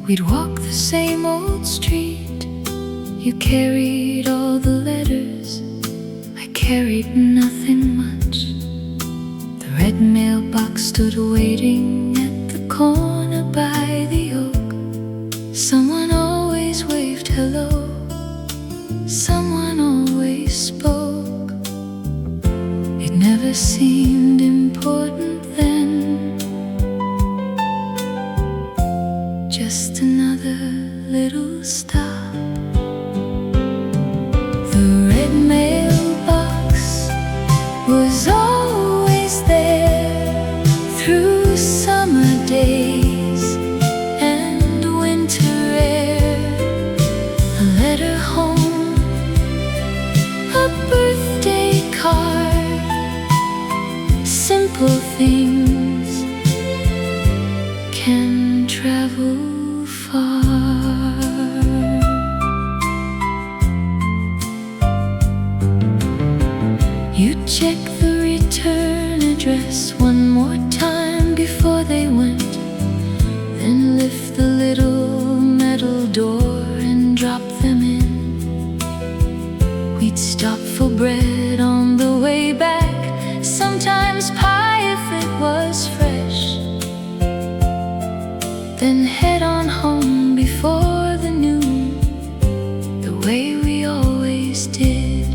We'd walk the same old street. You carried all the letters, I carried nothing much. The red mailbox stood waiting at the corner by the oak. Someone always waved hello, someone always spoke. It never seemed important then, just another little stop. The red mailbox was always there through summer days and winter air. A letter home, a birthday card, simple things can travel far. You check the return address one more time before they went, then lift the little metal door and drop them in. We'd stop for bread on the way back, sometimes pie if it was fresh, then head on home before the noon, the way we always did.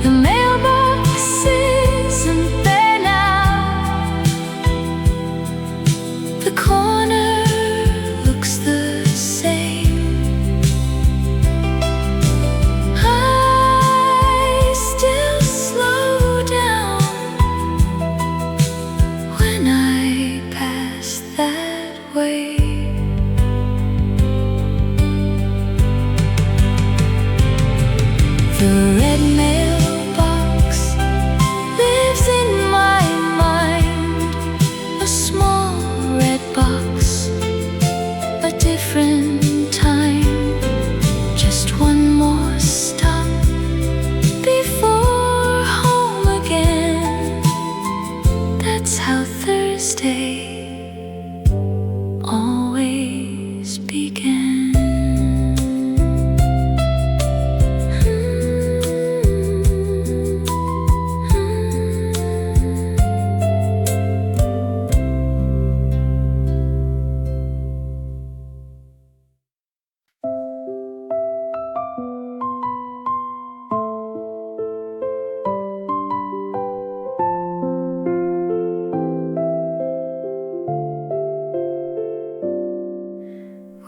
The mailbox isn't there now, the corner looks the same. I still slow down when I pass that way. The red mailbox lives in my mind, a small red box, a different time, just one more stop before home again. That's how Thursday always began.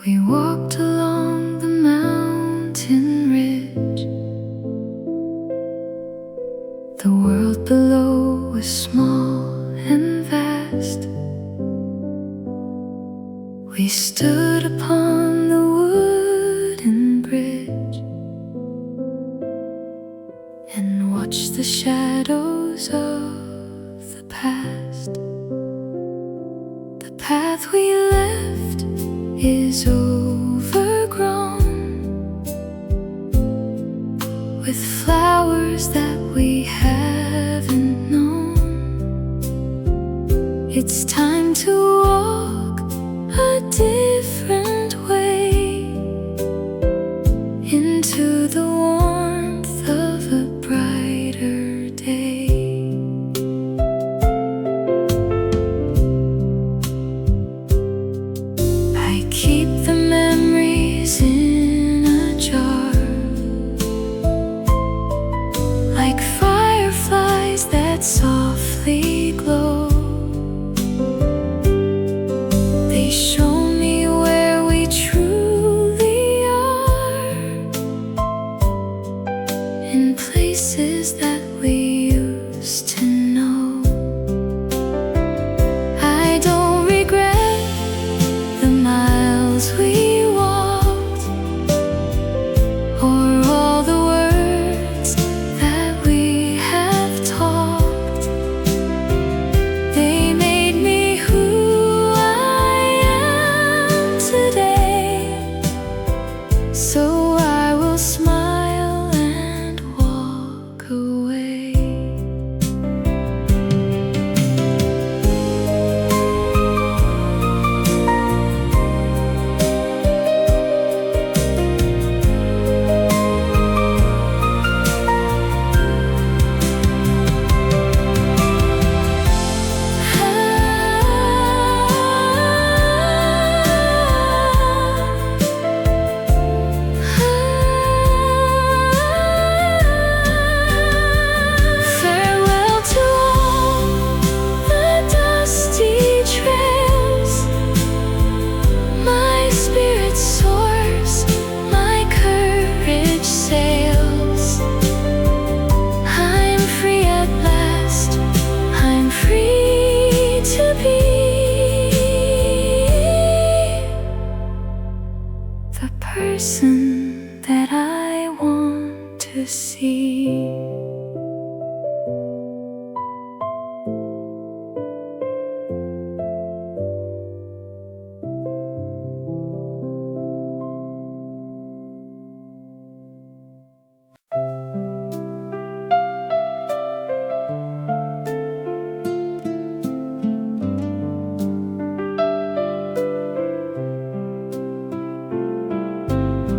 We walked along the mountain ridge. The world below was small and vast. We stood upon the wooden bridge and watched the shadows of the past. The path we left is overgrown with flowers that we haven't known. It's time to walk a different way into the warmth of a brighter day. I keep the memories in a jar, like fireflies that softly glow. They show me where we truly are, in places that we used to know. I don't regret the miles we walked, or all the words that we have talked. They made me who I am person that I want to see.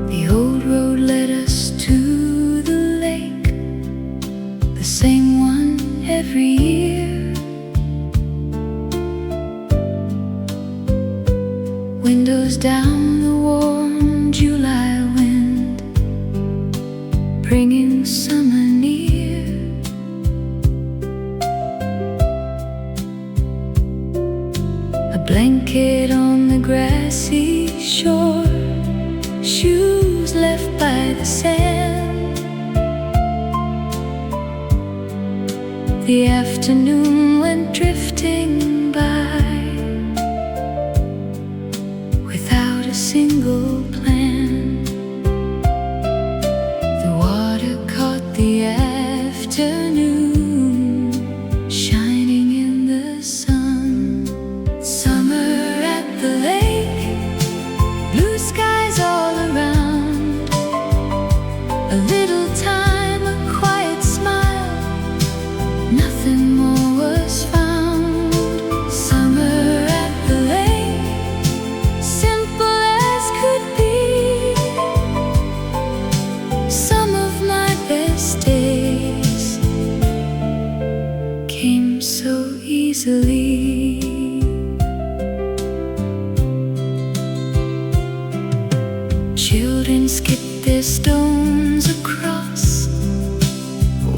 The old road led us to the lake, the same one every year. Windows down, the warm July wind, bringing summer near. A blanket on the grassy shore, shoes left by the sand. The afternoon went drifting by without a single plan. The water caught the afternoon, shining in the sun. Summer at the lake, blue skies all around. A little time, a quiet smile, nothing more was found. Summer at the lake, simple as could be. Some of my best days came so easily. Children skip their stones across,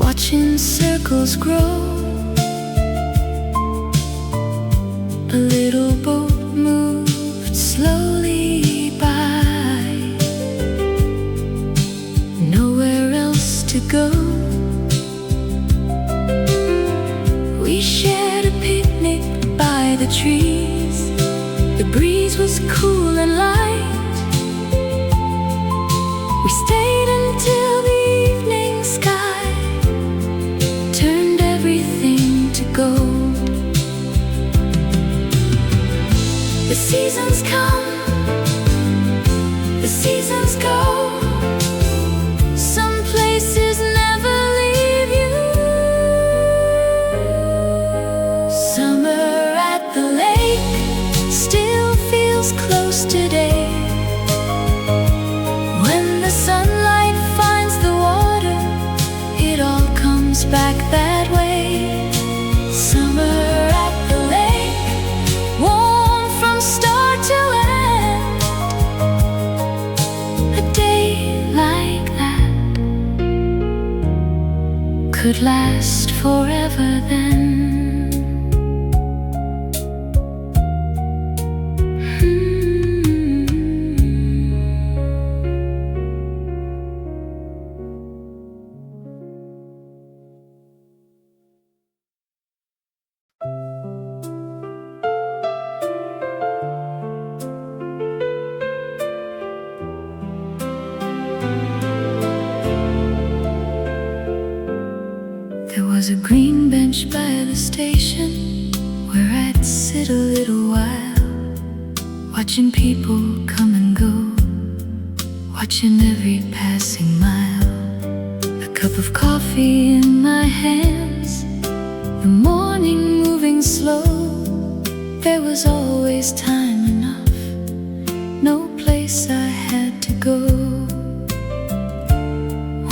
watching circles grow. A little boat moved slowly by, nowhere else to go. We shared a picnic by the trees. The breeze was cool and light. We stayed until the evening sky turned everything to gold. The seasons come, the seasons go. Some places never leave you. Summer at the lake still feels close today. When the sunlight finds the water, it all comes back that way. Summer at the lake, warm from start to end. A day like that could last forever then. There was a green bench by the station where I'd sit a little while, watching people come and go, watching every passing mile. A cup of coffee in my hands, the morning moving slow. There was always time enough, no place I had to go.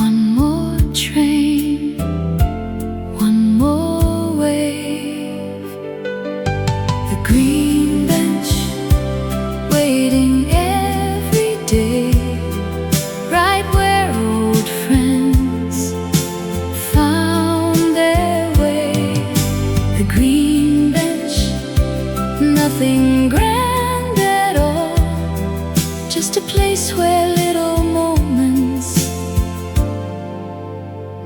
One more train, one more wave. The green bench, waiting every day, right where old friends found their way. The green bench, nothing grand at all, just a place where little moments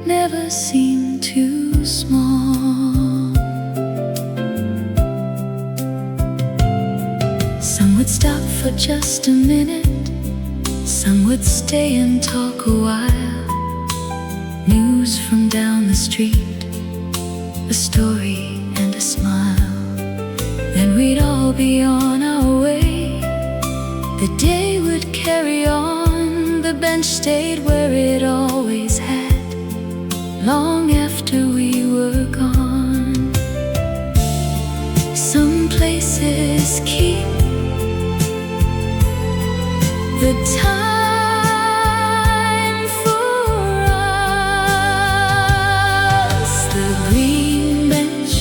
never seem too small. Some would stop for just a minute, Some would stay and talk a while. News from down the street, a story and a smile. Then we'd all be on our way. The day would carry on. The bench stayed where it always had, long after we were gone. Some places keep the time for us. The green bench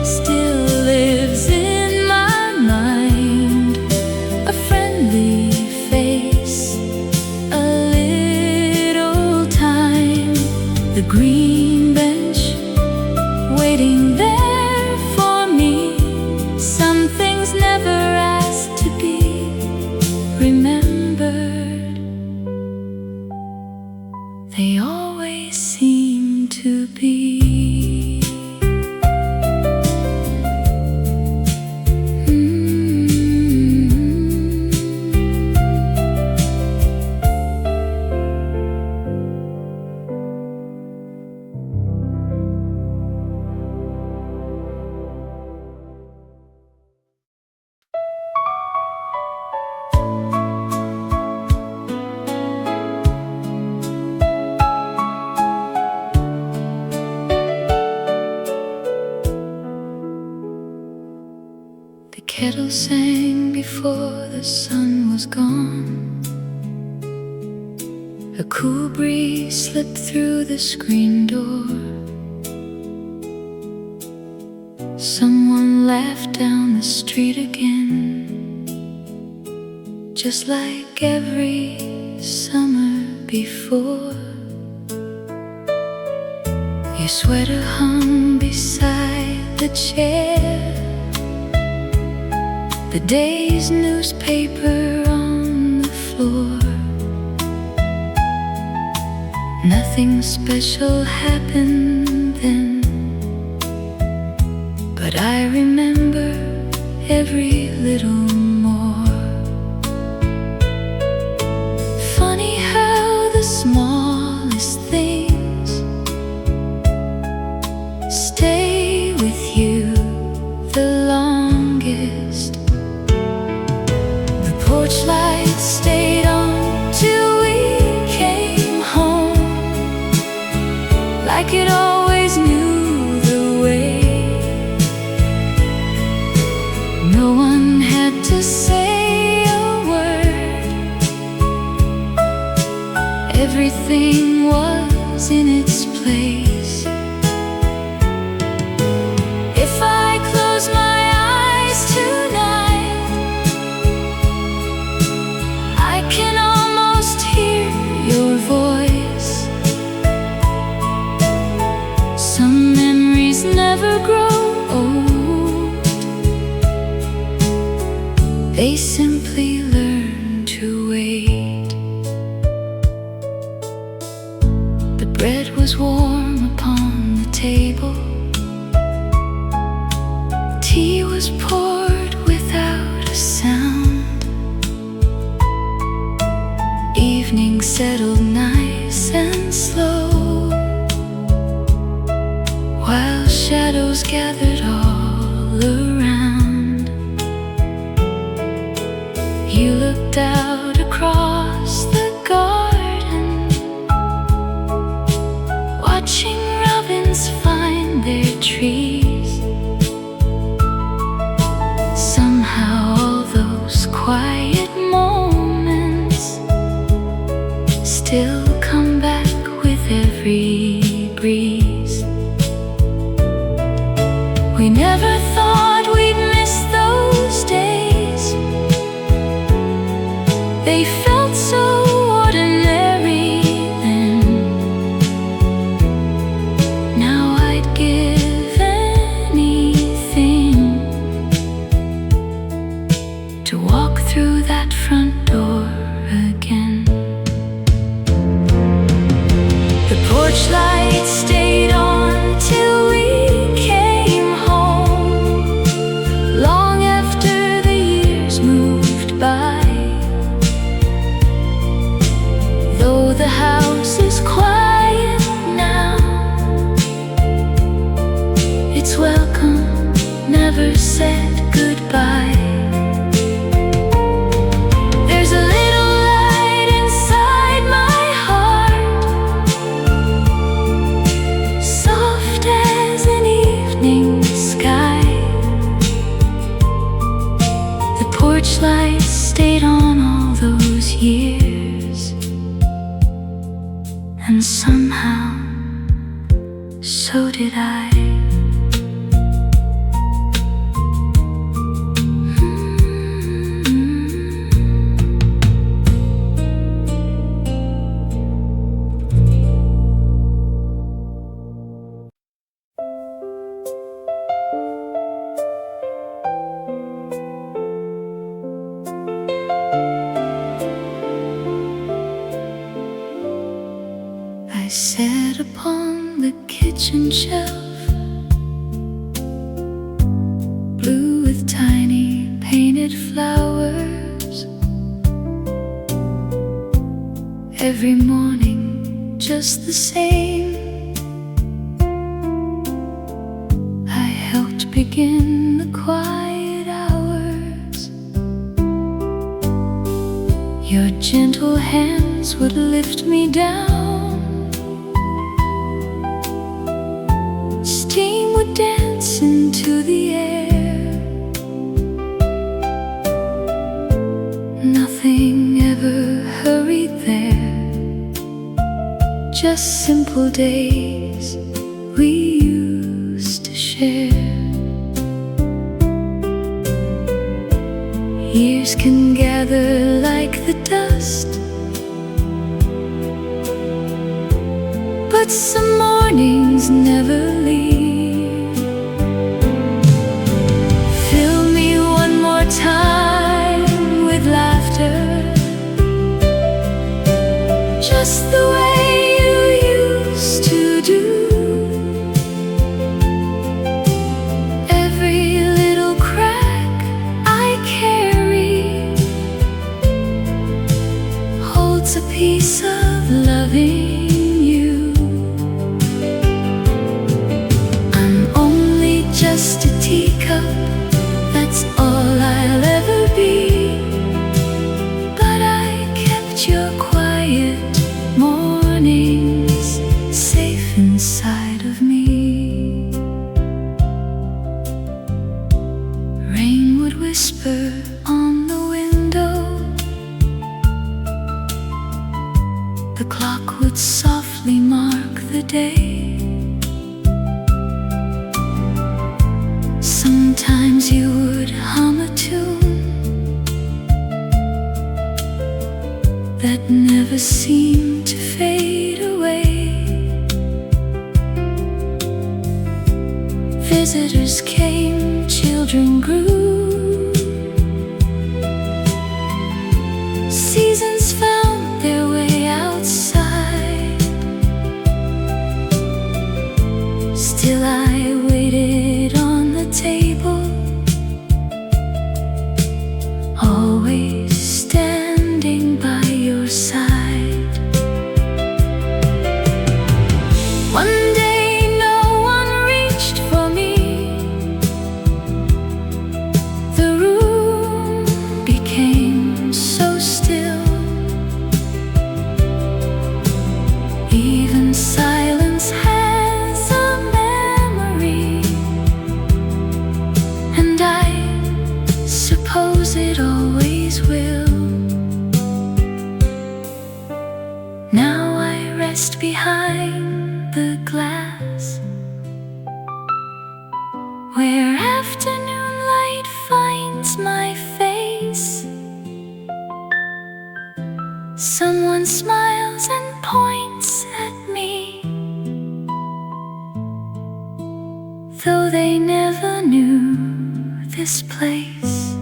still lives in my mind, a friendly face, a little time. The green bench waiting there for me. Some things never asked to be remembered. They always seem to be. The kettle sang before the sun was gone. A cool breeze slipped through the screen door. Someone laughed down the street again, just like every summer before. Your sweater hung beside the chair, the day's newspaper on the floor. Nothing special happened then, but I remember every little more. Funny how the smallest things stay with you the longest. The porch lights stayed on till we came home, like it always knew the way. No one had to say a word. Everything was in its place. If I close my eyes tonight, I can almost hear your voice. Some memories never grow old. They simply learn to wait. The bread was warm upon the table. Tea was poured without a sound. Evening settled nice and slow, while shadows gathered all around. You looked out across the garden, watching robins find their trees. Somehow all those quiet moments still come back with every breeze. We never thought we'd miss those days. They felt so ordinary then. Now I'd give anything to walk through that front door again. The porch lights stayed on till we came home, long after the years moved by. porch light stayed on all those years, and somehow so did I. I sat upon the kitchen shelf, blue with tiny painted flowers. Every morning just the same, I helped begin the quiet hours. Your gentle hands would lift me down, steam would dance into the air. Nothing ever hurried there, just simple days we used to share. Years can gather like the dust, but some mornings never leave. Fill me one more time with laughter, just the way you used to do. Every little crack I carry holds a piece of loving. Just a teacup, that's all I'll ever be. But I kept your quiet mornings safe inside of me. Rain would whisper on the window, the clock would softly mark the day. Sometimes you would hum a tune that never seemed to fade away. Visitors came, children grew, seasons found their way outside. Still I waited on the table, always standing by your side. One day no one reached for me, the room became so still. Even silence has a memory, and I suppose it always will. Now I rest behind the glass, where afternoon light finds my face. Someone smiles and points at me, though they never knew this place.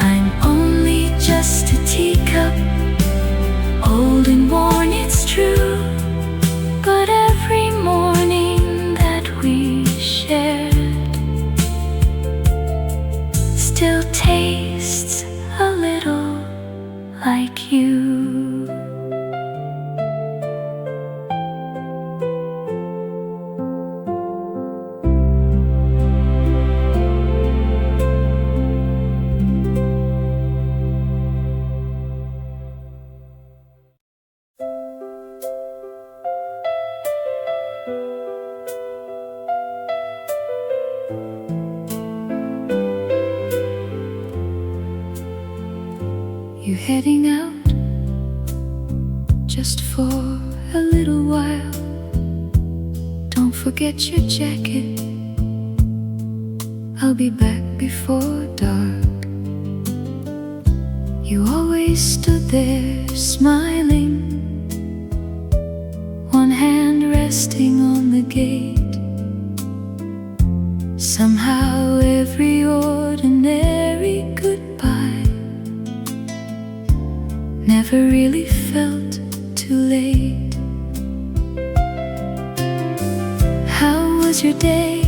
I'm only just a teacup, old and worn, it's true, but every morning that we shared still tastes a little like you. you heading out just for a little while? Don't forget your jacket, I'll be back before dark. You always stood there smiling, one hand resting on the gate. Somehow every ordinary goodbye never really felt too late. How was your day?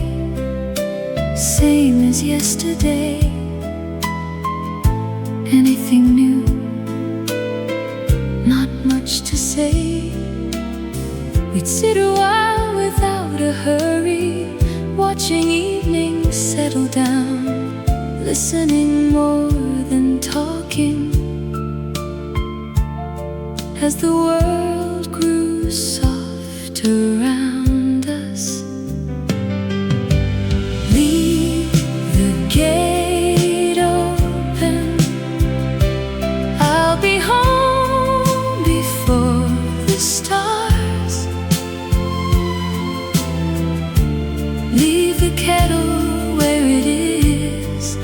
Same as yesterday. Anything new? Not much to say. We'd sit a while without a hurry, watching evenings settle down, listening more than talking, as the world grew soft around us. Leave the gate open, I'll be home before the stars. Leave the kettle where it is,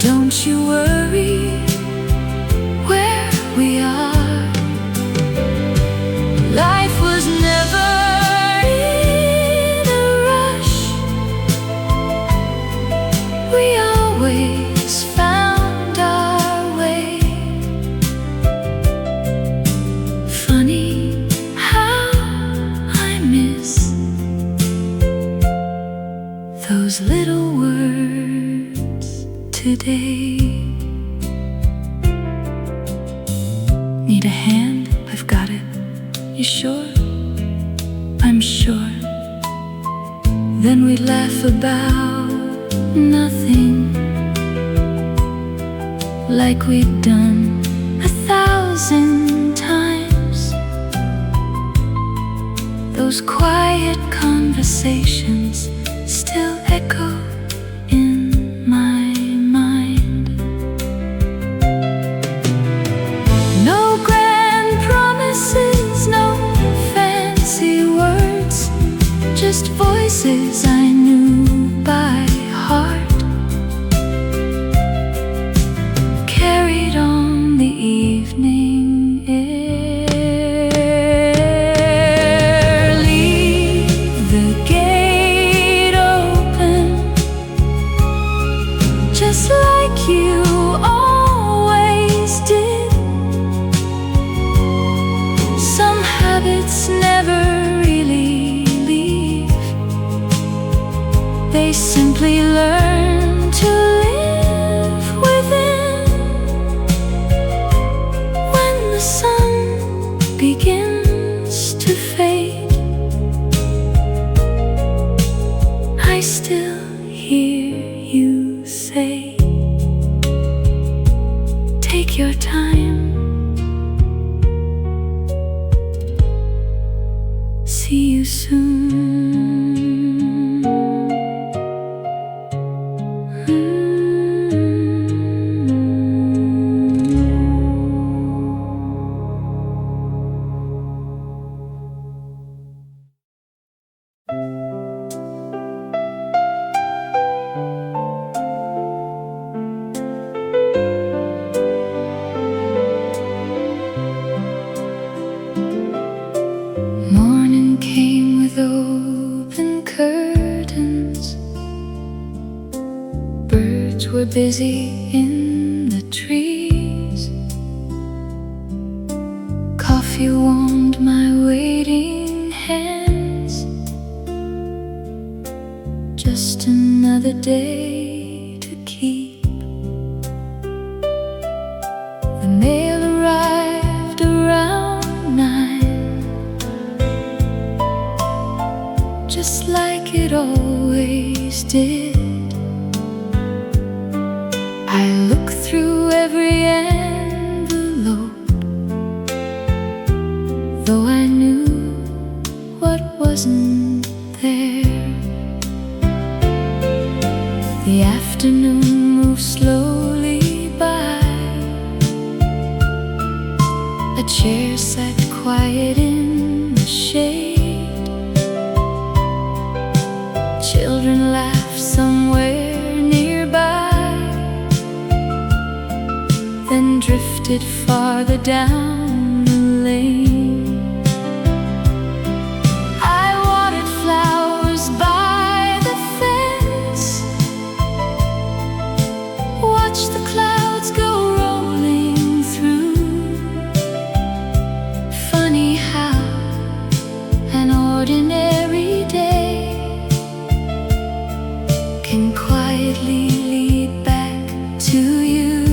don't you worry where we are. Life was never in a rush, we always found our way. Funny how I miss those little words today. Need a hand? I've got it. You sure? I'm sure. Then we'd laugh about nothing, like we'd done 1,000 times. Those quiet conversations still echo in my mind. No grand promises, no fancy words, just voices I knew by heart, carried on the evening air. Leave the gate open, just like you always did. Some habits never really leave, they simply learn to live within. When the sun begins to fade, I still hear you say, take your time, see you soon. Morning came with open curtains, birds were busy in the trees. Coffee warmed my waiting hands, just another day to keep. The mail arrived around 9, just like it always did. I looked through every envelope, though I knew what wasn't there. The afternoon moved slowly by, chair sat quiet in the shade. Children laughed somewhere nearby, then drifted farther down the lane. I watered flowers by the fence, watched the clouds go rolling through. Funny how an ordinary day can quietly lead back to you.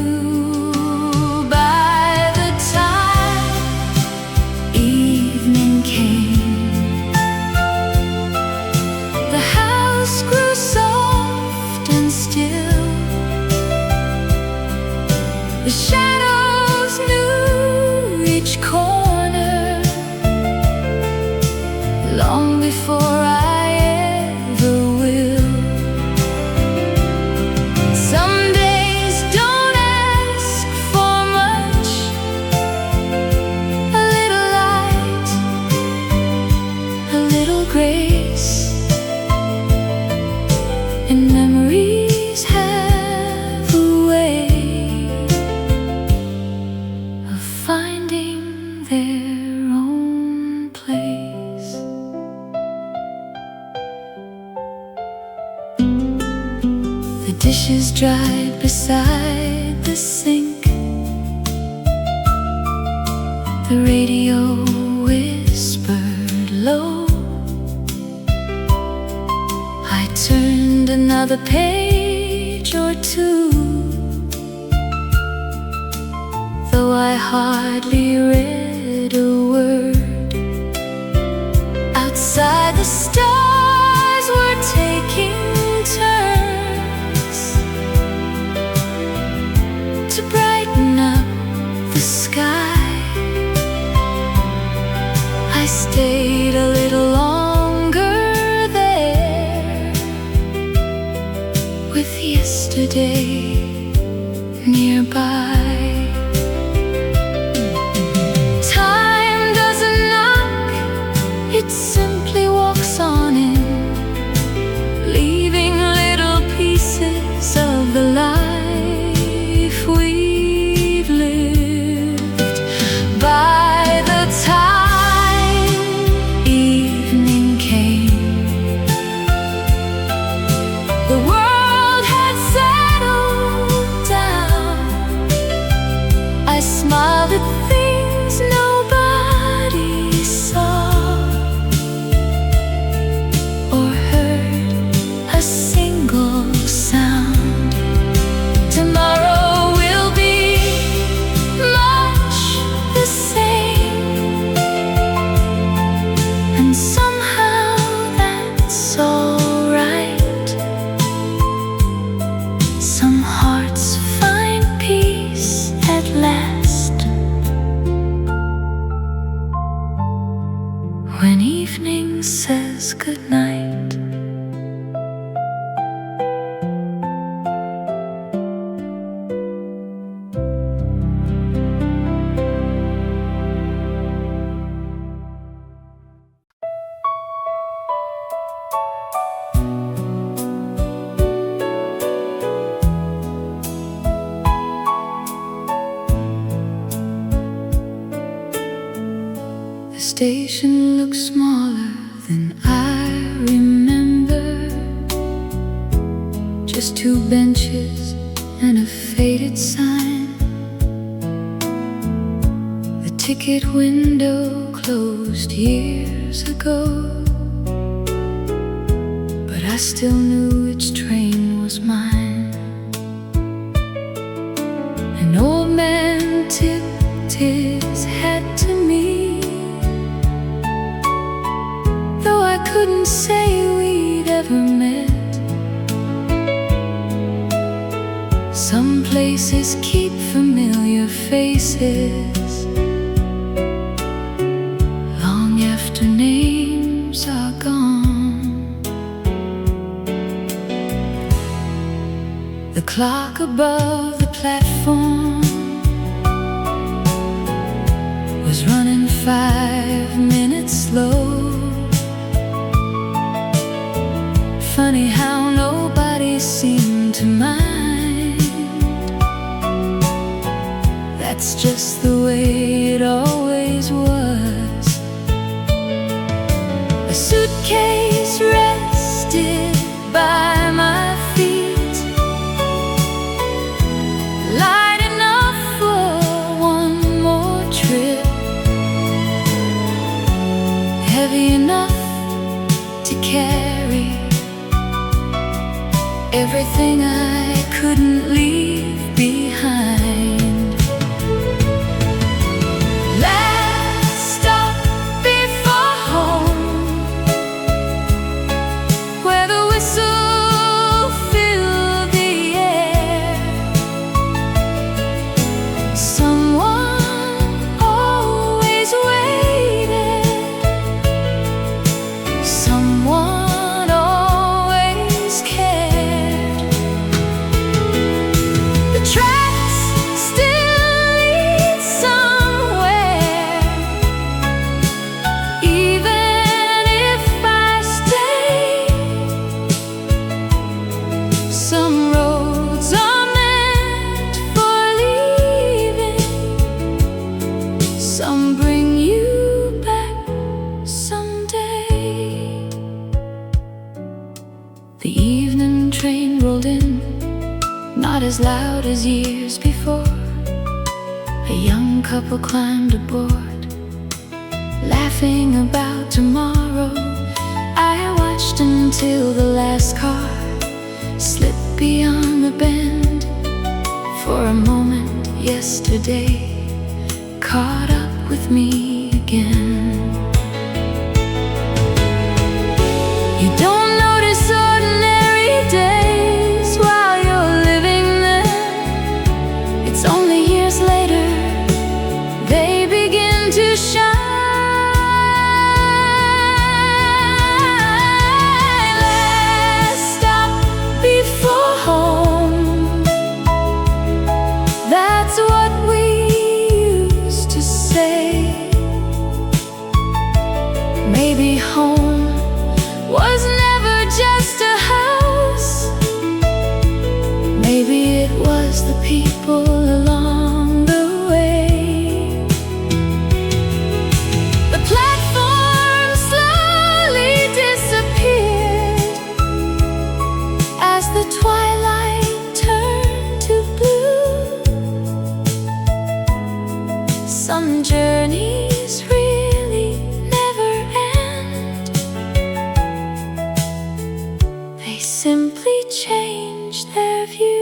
By the time evening came, the house grew soft and still. The shadows knew each corner long before I ever will. Some days don't ask for much, a little light, a little grace, and memories have a way of finding their own place. The dishes dried beside the sink, the radio whispered low. I turned another page or two, though I hardly read a word. Outside, the stars were taking turns to brighten up the sky. I stayed a little longer there, with yesterday nearby. Time doesn't knock, it simply walks on in, leaving little pieces of the life we've lived. By the time evening came, the world had settled down. I smiled at things nobody saw, or heard a single sound. Tomorrow will be much the same, and somehow that's alright. Some hearts find peace at last when evening says goodnight. The station looks smaller than I remember. Just two benches and a faded sign. The ticket window closed years ago, but I still knew which train was mine. An old man tipped his hat to me, though I couldn't say we'd ever met. Some places keep familiar faces long after names are gone. The clock above the platform was running 5 minutes slow. Funny how nobody seemed to mind. That's just the way it always was. A suitcase rested by my feet, light enough for one more trip, heavy enough to carry everything I couldn't leave behind. Last stop before home, where the whistle filled the air. Someone always waited, someone always cared. The tracks still lead somewhere, even if I stay. Some roads are meant for leaving, some bring you back someday. The evening train rolled in, not as loud as years before. A young couple climbed aboard, laughing about tomorrow. I watched until the last car slipped beyond the bend. For a moment, yesterday caught up with me again. You don't notice ordinary days while you're living them. It's only years later they begin to shine. Last stop before home, that's what we used to say. Maybe home was never just a house. Maybe it was the people along the way. The platform slowly disappeared as the twilight turned to blue. Some journeys really never end. They simply change their view.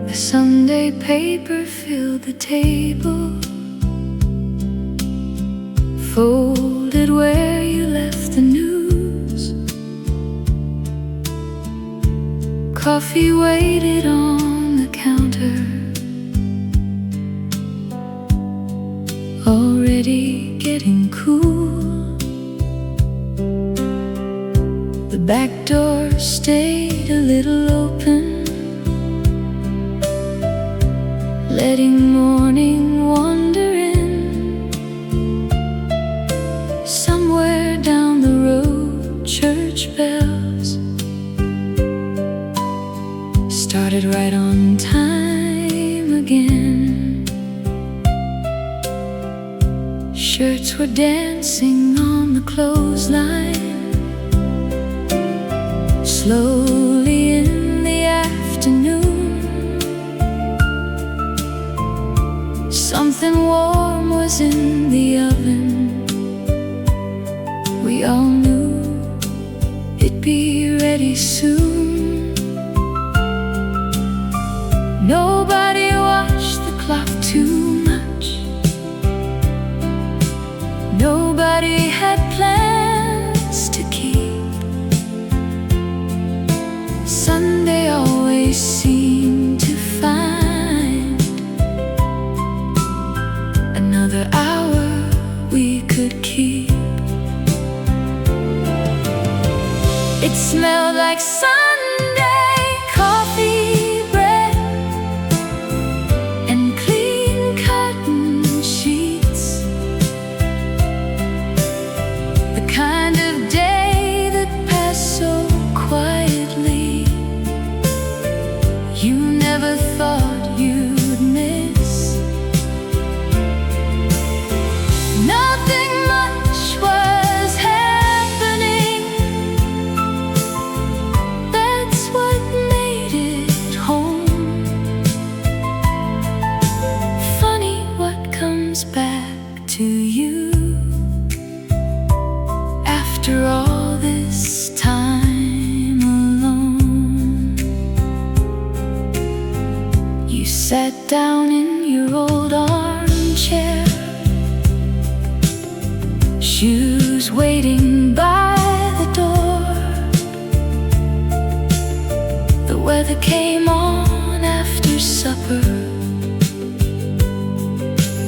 The Sunday paper filled the table, folded where you left the news. Coffee waited on the counter, already getting cool. The back door stayed a little open, letting morning wander in. Somewhere down the road, church bells started right on time again. Shirts were dancing on the clothesline, slowly in the afternoon. Something warm was in the oven. We all knew it'd be ready soon. Nobody watched the clock too much. Nobody had plans to keep. another hour we could keep. It smelled like Sunday coffee, bread, and clean cotton sheets. The kind of day that passed so quietly, you never thought you'd miss. Nothing much was happening. That's what made it home. Funny what comes back to you after all this time alone. You sat down in your old armchair, shoes waiting by the door. The weather came on after supper,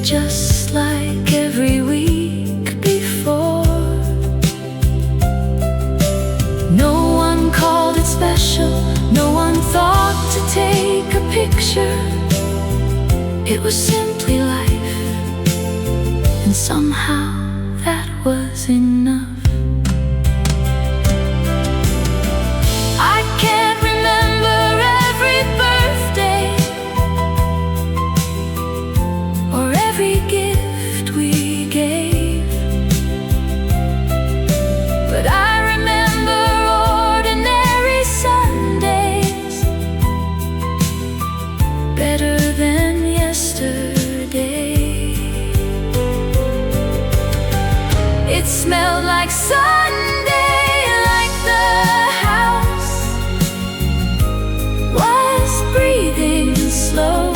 just like every week before. No one called it special, no one thought to take a picture. It was simply life, and somehow that was enough. I can't remember every birthday or every gift we gave, but I remember ordinary Sundays better than yesterday. It smelled like Sunday, like the house was breathing slow,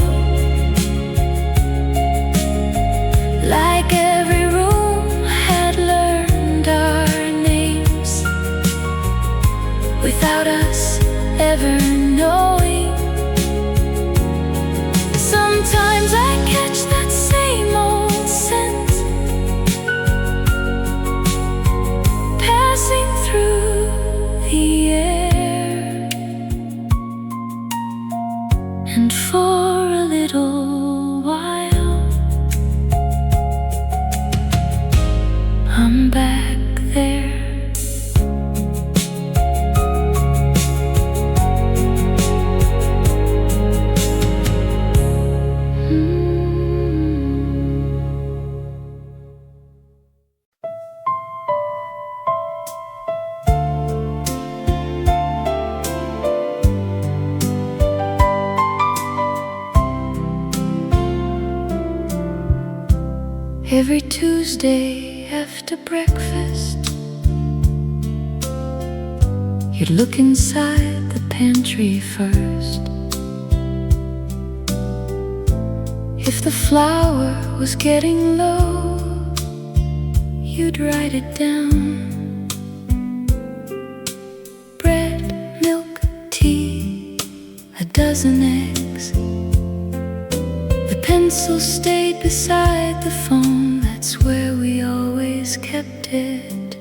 like every room had learned our names without us ever knowing. Sometimes I catch that same old scent passing through the air, and for a little while I'm back there. Every Tuesday after breakfast, you'd look inside the pantry first. If the flour was getting low, you'd write it down. Bread, milk, tea, a dozen eggs. The pencil stayed beside the phone, that's where we always kept it.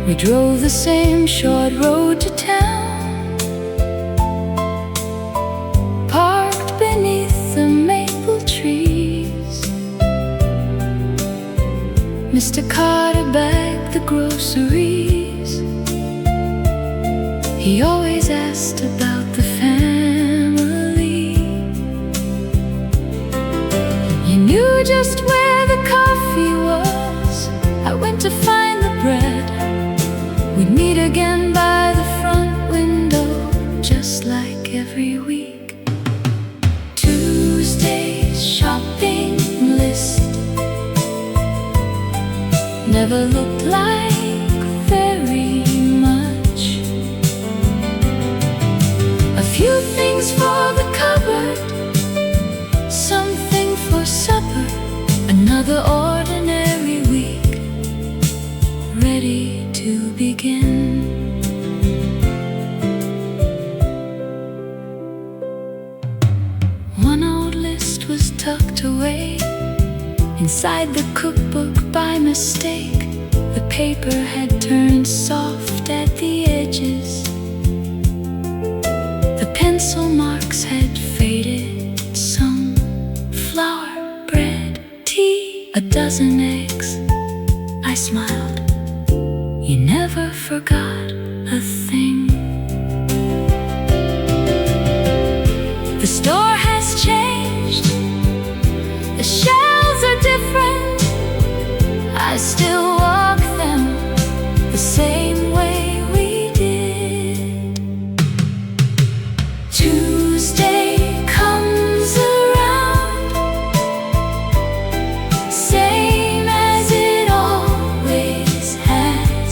We drove the same short road to town, parked beneath the maple trees. Mr. Carter bagged the groceries. He always asked about the family. You knew just where the coffee was. I went to find the bread. We'd meet again by the front window, just like every week. Tuesday's shopping list never looked like very much. A few things for the cupboard, something for supper, another ordinary week, ready to begin. One old Inside the cookbook by mistake, the paper had turned soft at the edges. The pencil marks had faded. Some flour, bread, tea, a dozen eggs. I smiled. You never forgot a thing. The store has changed. The shelves are different. I still walk them the same way we did. Tuesday comes around, same as it always has.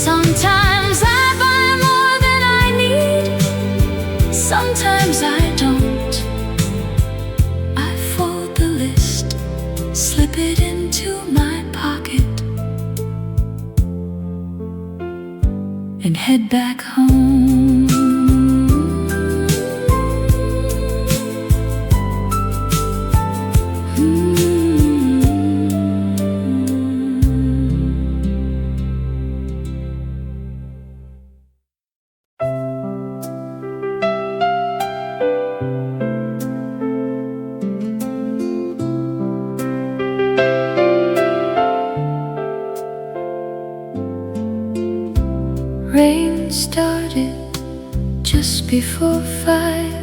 Sometimes I buy more than I need, sometimes I don't. I fold the list, slip it into my pocket, and head back home. Rain started just before 5.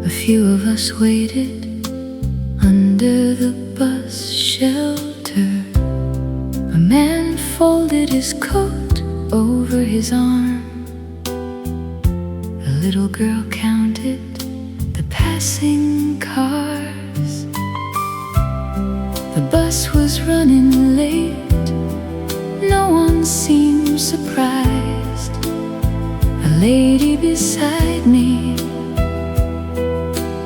A few of us waited under the bus shelter. A man folded his coat over his arm. A little girl counted the passing cars. The bus was running late. No one seemed surprised. A lady beside me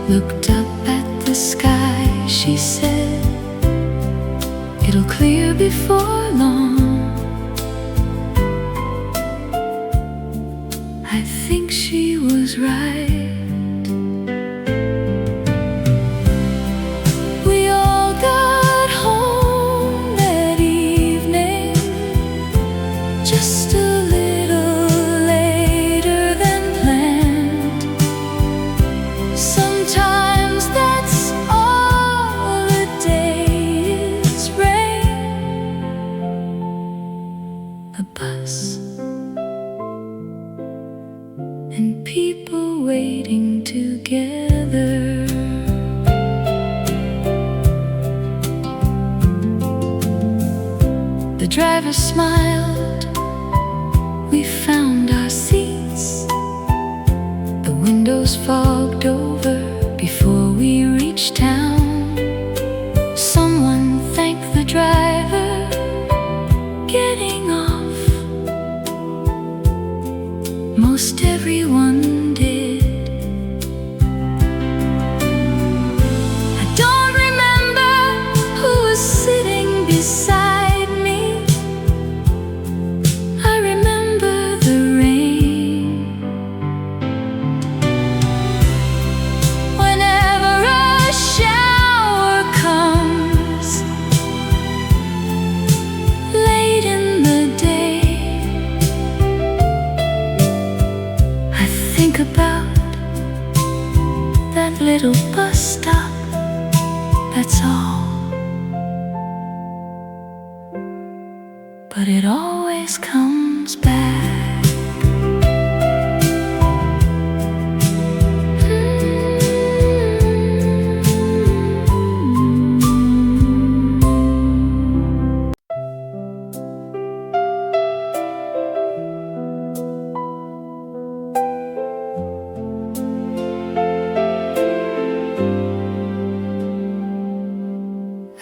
looked up at the sky. She said, "It'll clear before long." I think she was right. We all got home that evening, just a little later than planned. Sometimes that's all a day is, rain. A bus and people waiting together. The driver smiled. We found our seats. The windows fogged over before we reached town. Someone thanked the driver getting off. Most everyone did. I don't remember who was sitting beside me. I remember the rain. Whenever a shower comes late in the day, I think about that little bus stop, that's all. But it always comes back.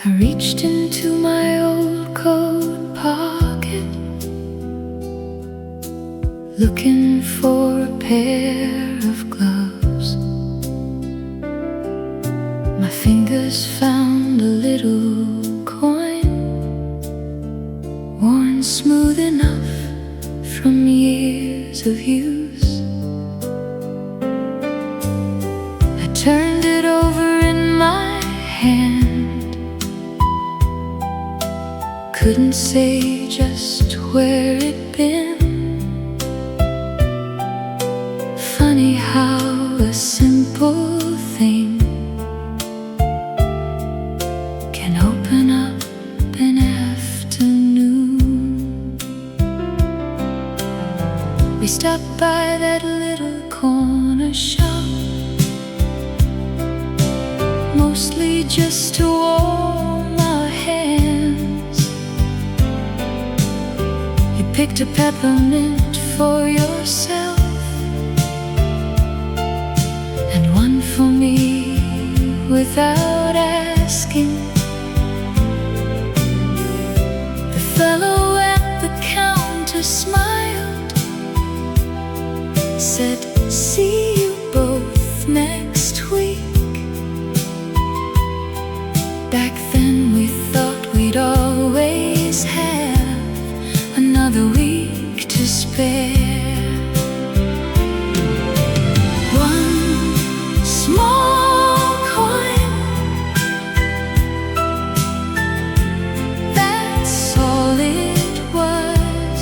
I reached into my old coat pocket, looking for a pair of gloves. My fingers found a little coin, worn smooth enough from years of use. I turned it over in my hand. Couldn't say just where it'd been. Funny how a simple thing can open up an afternoon. We stopped by that little corner shop, mostly just to warm our hands. You picked a peppermint for yourself and one for me without asking. The fellow at the counter smiled, said, "See you both next week." Back then we thought we'd always have another week to spare. One small coin, that's all it was.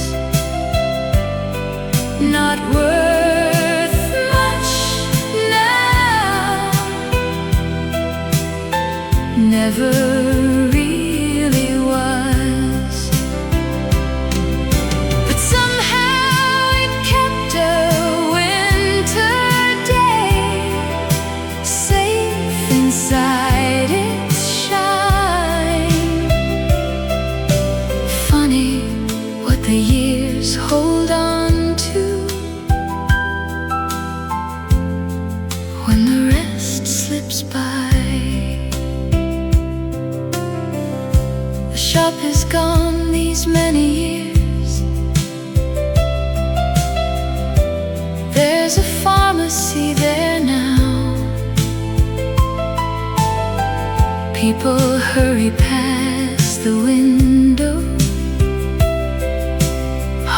Not worth much now, never really was. But somehow it kept a winter day safe inside its shine. Funny what the years hold on to when the rest slips by. The shop is gone these many years. There's a pharmacy there now. People hurry past the window,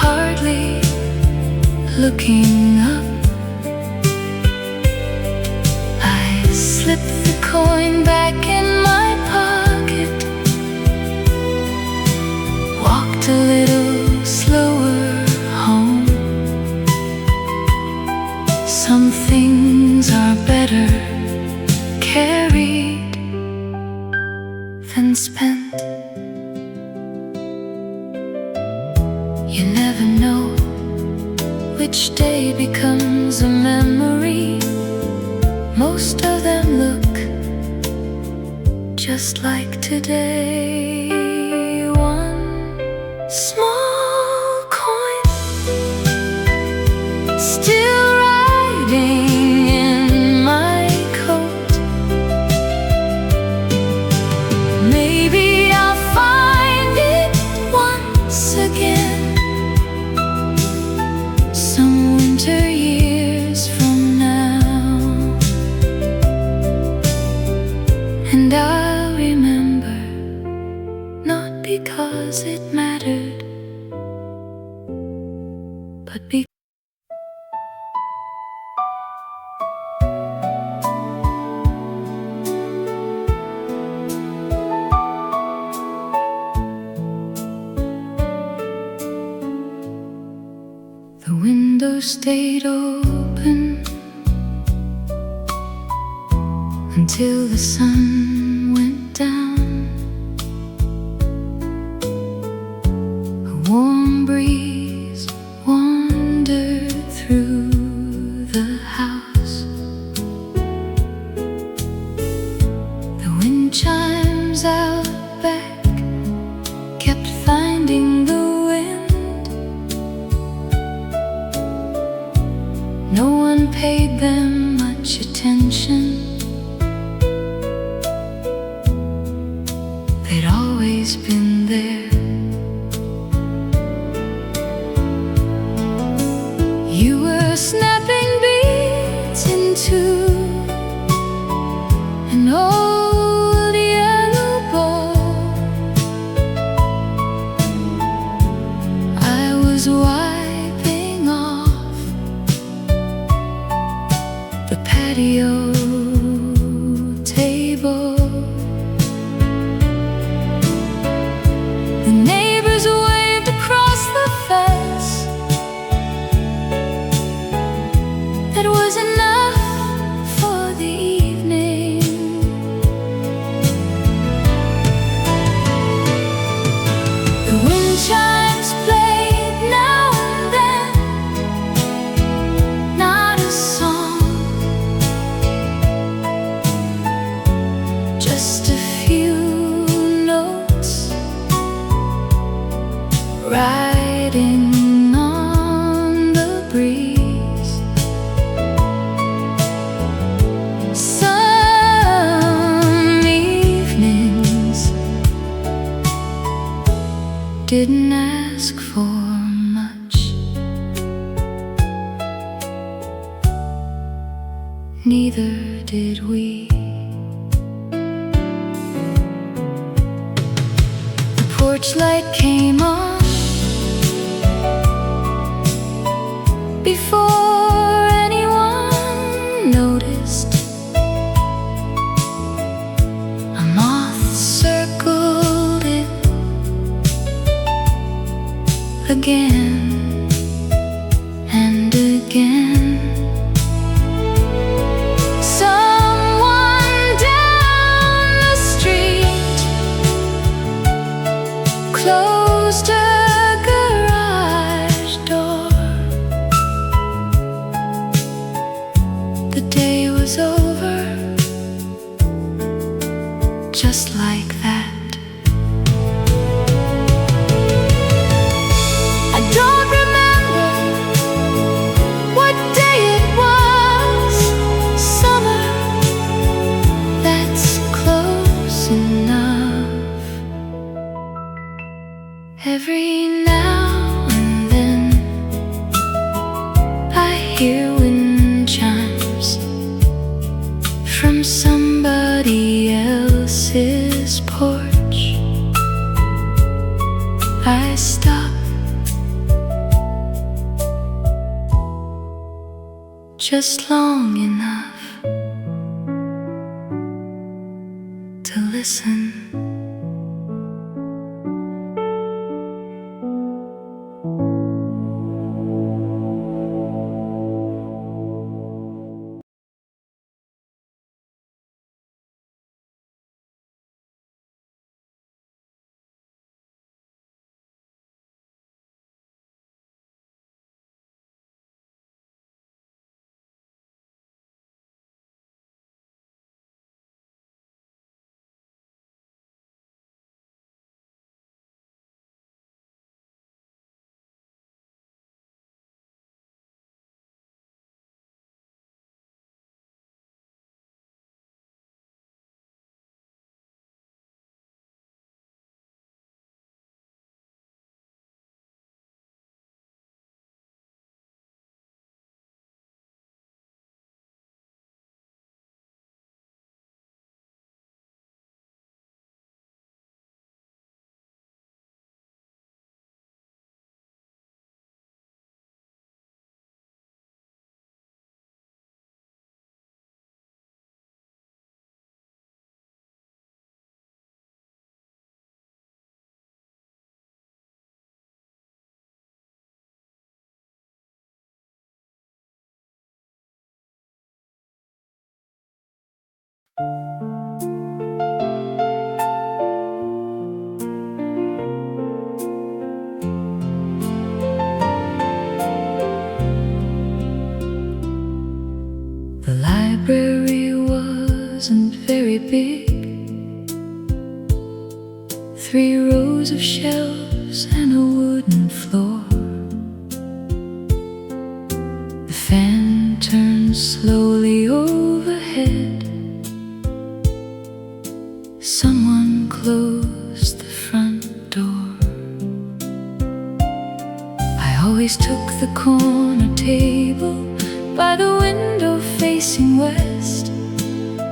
hardly looking up. I slip the coin back in my pocket, walked a little slower home. Some things are better carried than spent. You never know which day becomes a memory. Most of them look just like today. One small coin, still riding in my coat. Maybe I'll find it once again, some winter years from now. And I'll remember, not because it mattered, but because the window stayed open until the sun went down. A warm breeze wandered through the house. The wind chimes out back kept finding the wind. No one paid them much attention. They'd always been there. You were snapping beads into an old yellow bowl. I was wiping off the patio table. neither did we. The porch light came on before anyone noticed. A moth circled it again and again. Someone down the street closed a garage door. The day was over, just like that. I don't remember what day it was. Summer, that's close enough. Every now and then I hear wind chimes from somebody else's porch. I stop just long enough to listen. The library wasn't very big. 3 rows of shelves and a wooden floor. The fan turned slowly overhead. Someone closed the front door. I always took the corner table by the window facing west.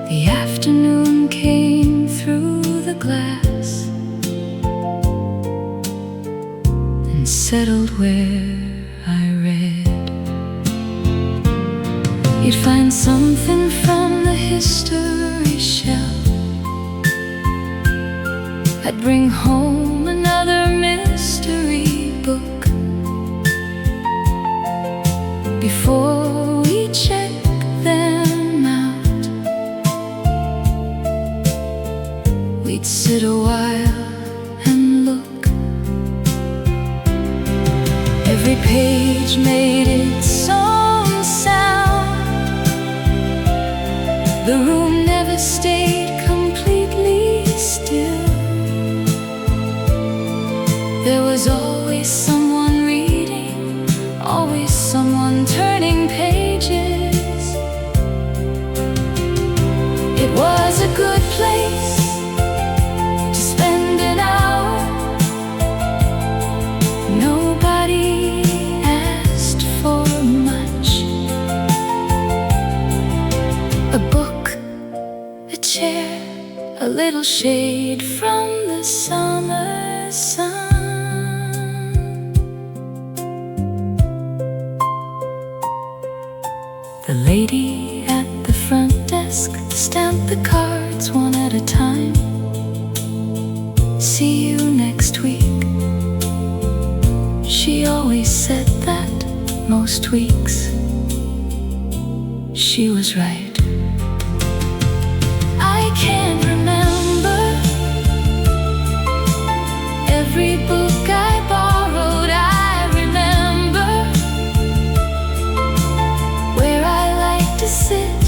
The afternoon came through the glass and settled where I read. You'd find something from the history shelf. I'd bring home another mystery book. Before we check them out, we'd sit a while and look. Every page made its own sound. The room never stayed completely still. There was always someone reading, always someone turning pages. It was a good place to spend an hour. Nobody asked for much. A a little shade from the summer sun. The lady at the front desk stamped the cards one at a time. See you next week. She always said that most weeks. She was right. I can't remember every book I borrowed. I remember where I liked to sit.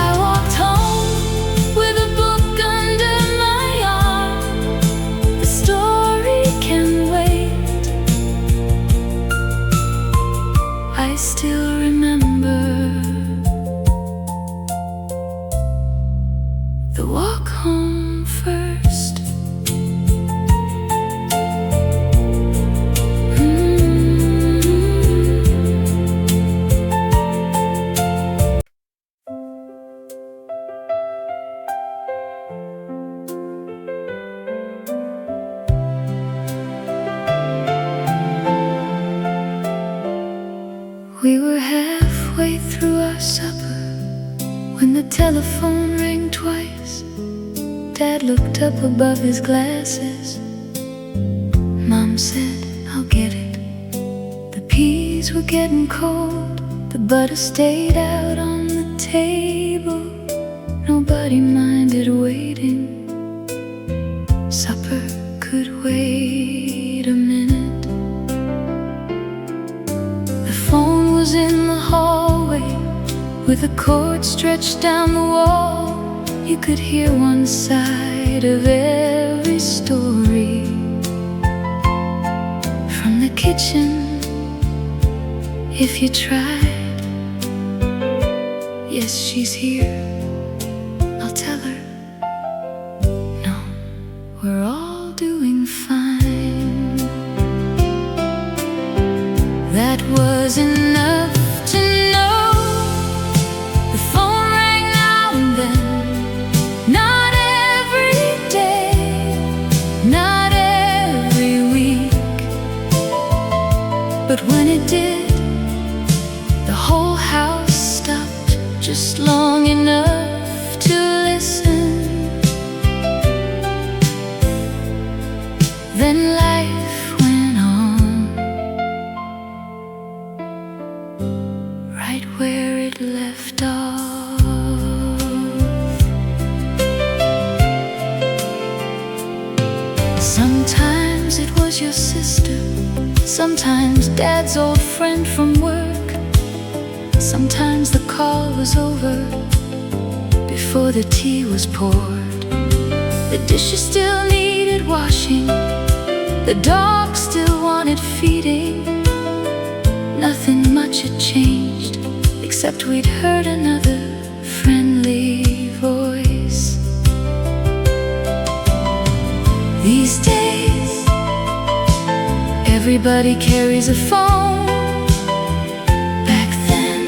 I walked home with a book under my arm. The story can wait. I still remember the walk home first. We were halfway through our supper when the telephone rang twice. Dad looked up above his glasses. Mom said, I'll get it. The peas were getting cold. The butter stayed out on the table. Nobody minded waiting. Supper could wait a minute. The phone was in the hallway with a cord stretched down the wall. You could hear one side of every story. From the kitchen, if you tried. Yes, she's here, I'll tell her. No, we're all doing fine. That was enough to know. The phone rang now and then. Not every day, not every week. But when it did, the whole house stopped just long enough to listen. Then life went on, right where it left off. Sometimes it was your sister, sometimes Dad's old friend from work. Sometimes the call was over before the tea was poured. The dishes still needed washing, the dog still wanted feeding. Nothing much had changed, except we'd heard another friendly voice. These days, everybody carries a phone. Back then,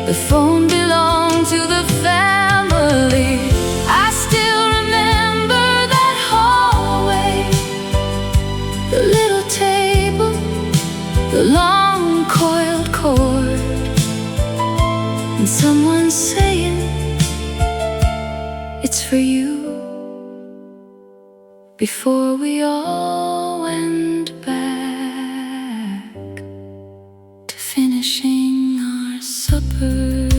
the phone belonged to the family. I still remember that hallway, the little table, the long coiled cord, and someone saying, it's for you. Before we all went back to finishing our supper.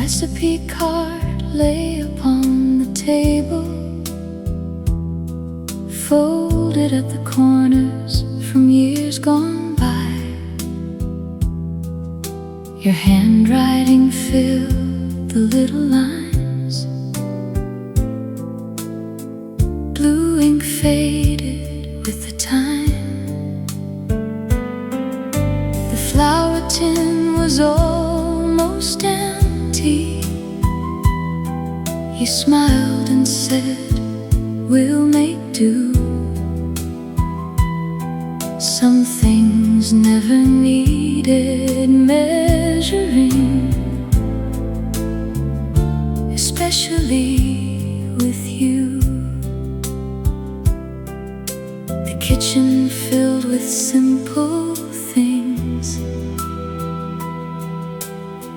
recipe card lay upon the table, folded at the corners from years gone by. Your handwriting filled the little lines. Blue ink faded with the time. The flower tin was almost empty. You smiled and said, "We'll make do." Some things never needed measuring, especially with you. The kitchen filled with simple things,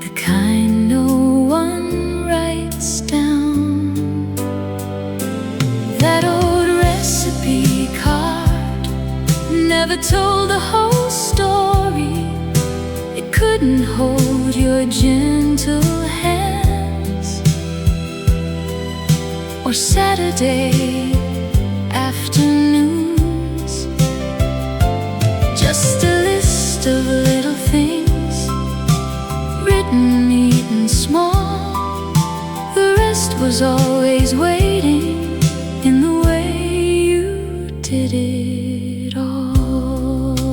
the kind no one writes down. That old recipe card never told the whole story. It couldn't hold your gentle hands, or Saturday afternoons. Just a list of little things, written neat and small. The rest was always waiting in the way you did it all.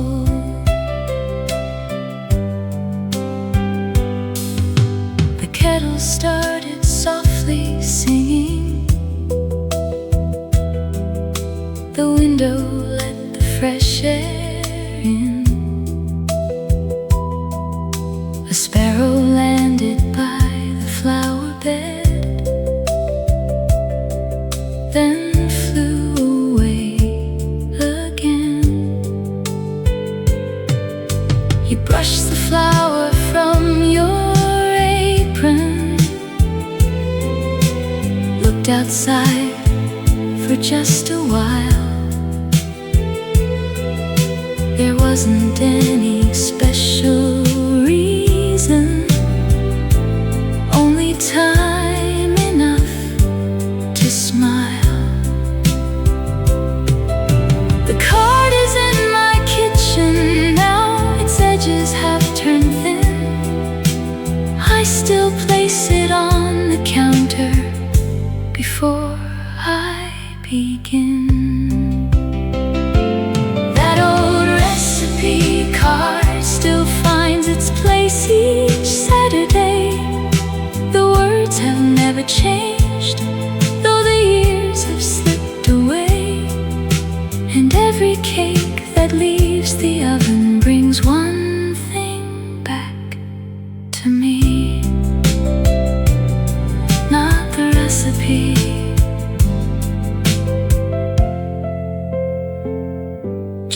The kettle started softly singing. The window let the fresh air in. A sparrow landed by the flower bed, then flew away again. You brushed the flower from your apron, looked outside for just a while. There wasn't any special reason, only time enough to smile. The card is in my kitchen now, its edges have turned thin. I still place it on the counter before I begin. That old recipe card still finds its place each Saturday. The words have never changed, though the years have slipped away. And every cake that leaves the oven brings one thing back to me. Not the recipe,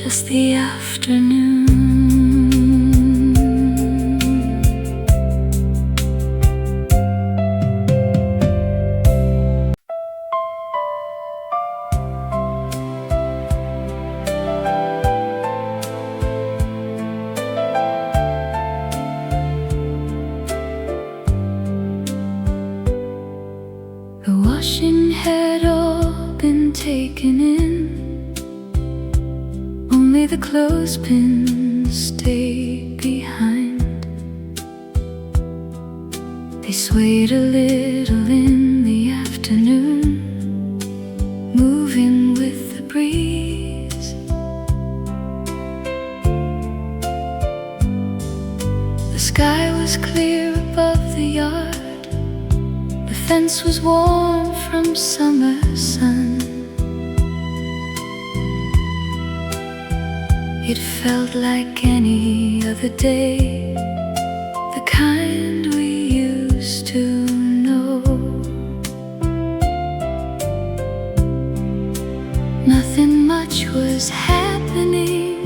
just the afternoon. The washing had all been taken in, only the clothespins stayed behind. They swayed a little in the afternoon, moving with the breeze. The sky was clear above the yard. The fence was warm from summer sun. It felt like any other day, the kind we used to know. Nothing much was happening,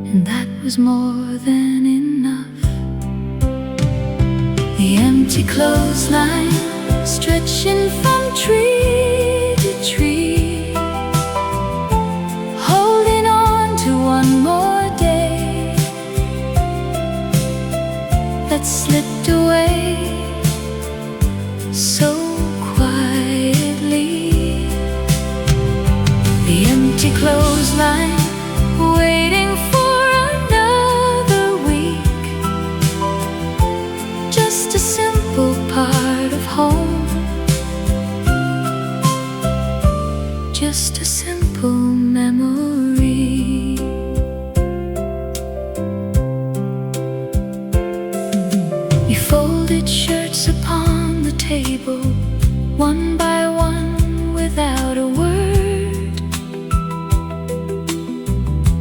and that was more than enough. The empty clothesline stretching from tree to tree, holding on to one more day. That that slipped away so quietly. The empty clothesline, waiting for another week. Just a simple part of home, just a simple memory. You folded shirts upon the table, one by one, without a word.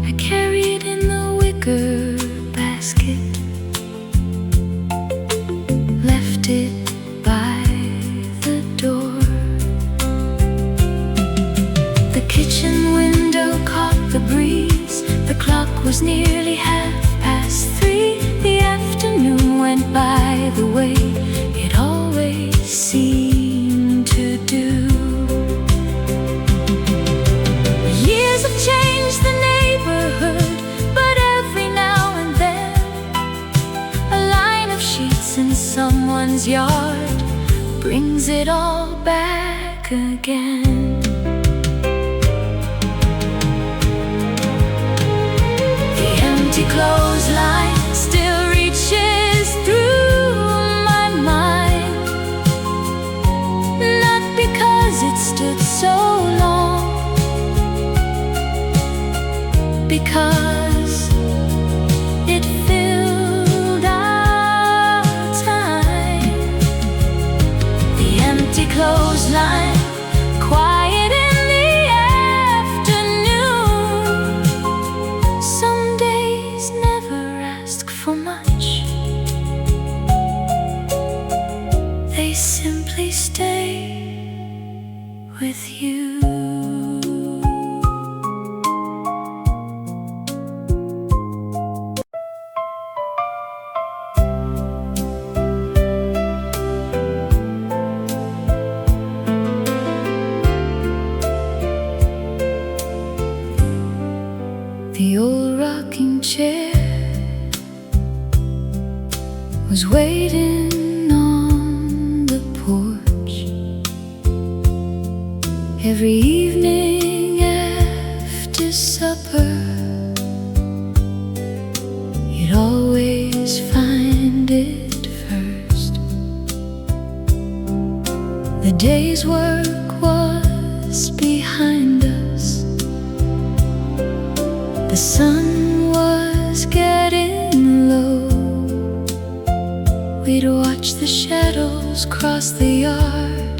I carried in the wicker basket, left it by the door. The kitchen window caught the breeze. The clock was nearly 3:30. The afternoon went by the way it always seemed to do. Years have changed the neighborhood, but every now and then a line of sheets in someone's yard brings it all back again. The clothesline still reaches through my mind, not because it stood so long, because it filled our time. The empty clothesline, quiet in the afternoon. Some days never ask for much, they simply stay with you. The old rocking chair was waiting on the porch. Every evening after supper, you'd always find it first. The day's work was behind us, the sun was getting low. We'd watch the shadows cross the yard,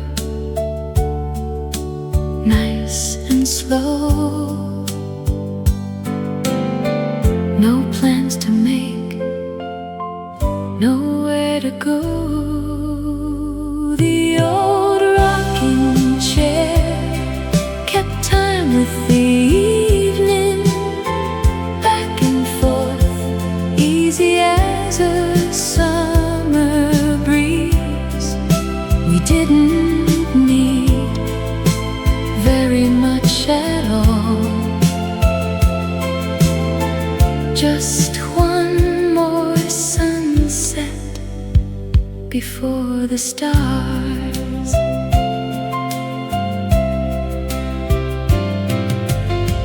nice and slow. No plans to make, nowhere to go. The old rocking chair kept time with the evening, back and forth, easy as a summer breeze. We didn't need very much at all, just one more sunset before the stars.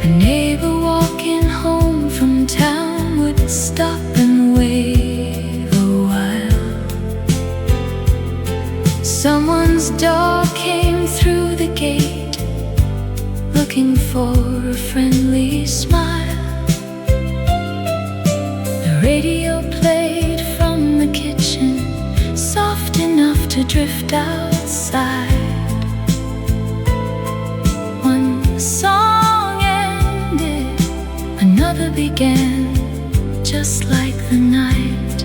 A neighbor walking home from town would stop and wave a while. Someone's dog came through the gate, looking for a friendly smile. The radio played from the kitchen, soft enough to drift outside. One song ended, another began, just like the night.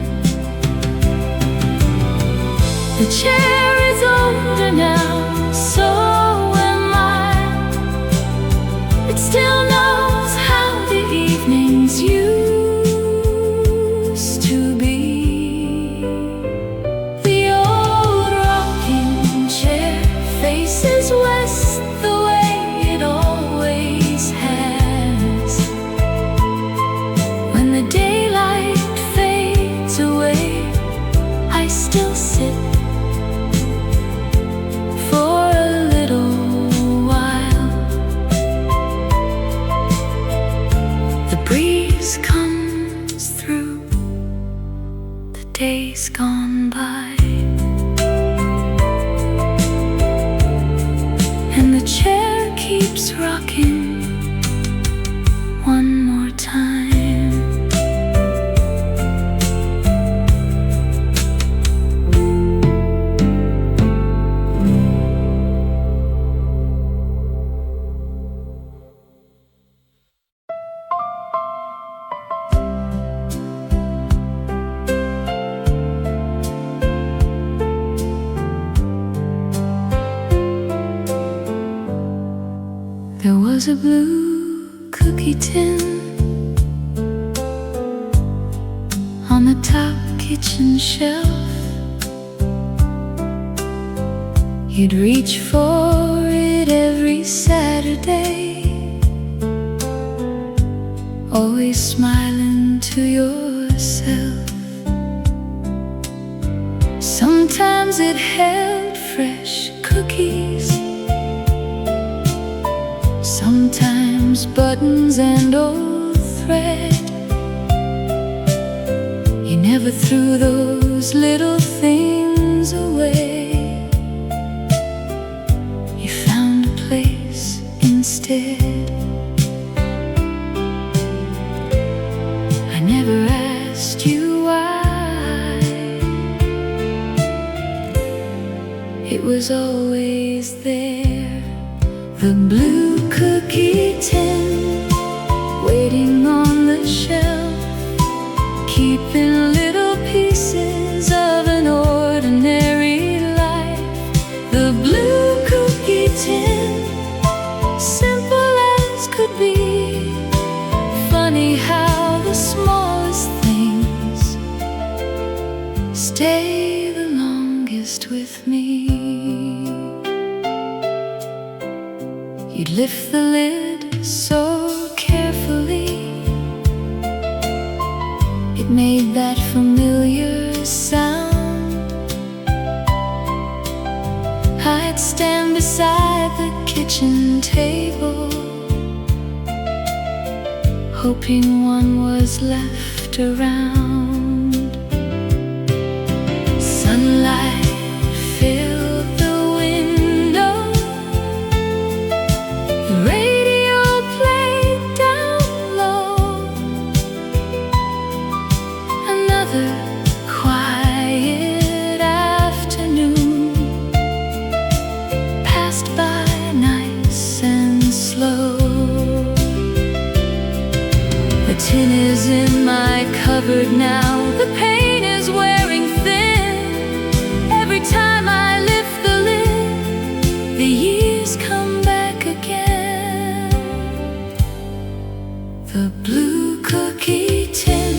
The chair is older now, so am I. It still knows how the evenings used to be. The old rocking chair faces west the way it always has. When the daylight fades away, days gone by, and the chair keeps rocking one more time. There was a blue cookie tin on the top kitchen shelf. You'd reach for it every Saturday, always smiling to yourself. Sometimes it held fresh cookies, sometimes buttons and old thread. You never threw those little things away. You found a place instead. I never asked you why. It was always there. The blue cookie tin, waiting on the shelf, keeping little pieces of an ordinary life. The blue cookie tin, simple as could be. Funny how the smallest things stay the longest with me. You'd lift the lid so carefully, it made that familiar sound. I'd stand beside the kitchen table, hoping one was left around. Sunlight filled the window, the radio played down low. Another quiet afternoon passed by nice and slow. The tin is in my cupboard now, the paint is wearing thin. Every time I lift the lid, the years come back again. The blue cookie tin,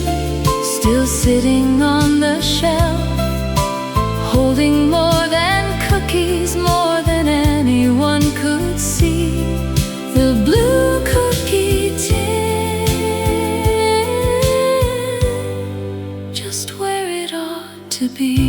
still sitting on the shelf, holding more than cookies, more than anyone could see. The blue cookie tin, just where it ought to be.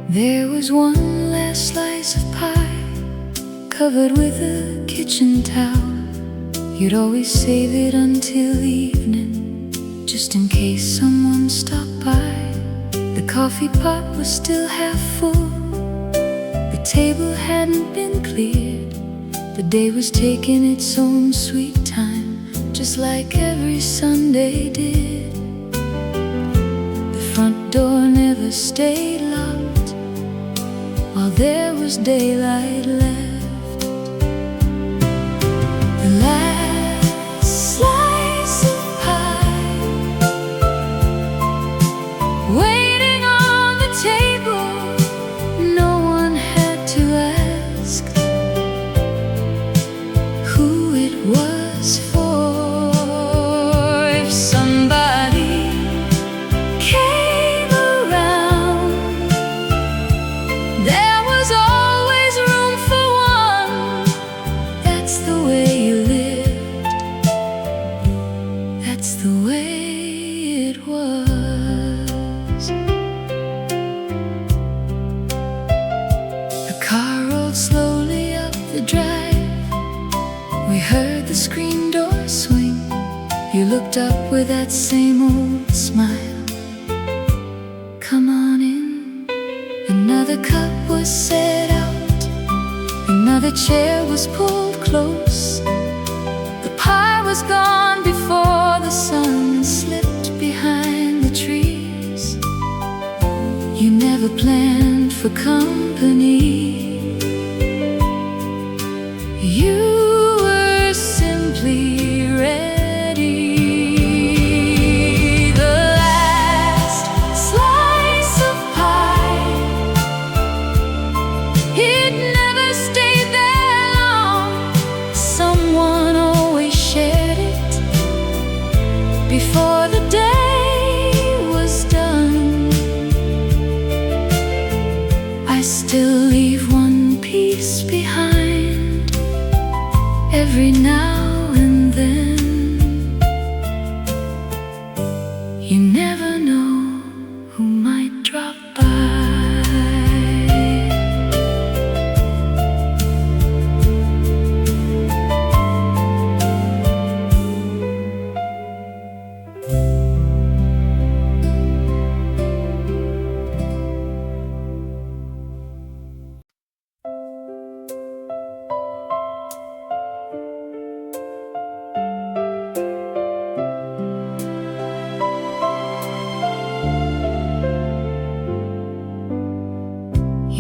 There was one last slice of pie, covered with a kitchen towel. You'd always save it until evening, just in case someone stopped by. The coffee pot was still half full, the table hadn't been cleared. The day was taking its own sweet time, just like every Sunday did. The front door never stayed locked while there was daylight left. The last slice of pie, waiting on the table, no one had to ask who it was for. If somebody came around, heard the screen door swing. You looked up with that same old smile. Come on in. Another cup was set out, another chair was pulled close. The pie was gone before the sun slipped behind the trees. You never planned for company. You were simply ready. The last slice of pie, it never stayed there long. Someone always shared it before the day was done. I still leave one piece behind every now and then. You never know who might drop by.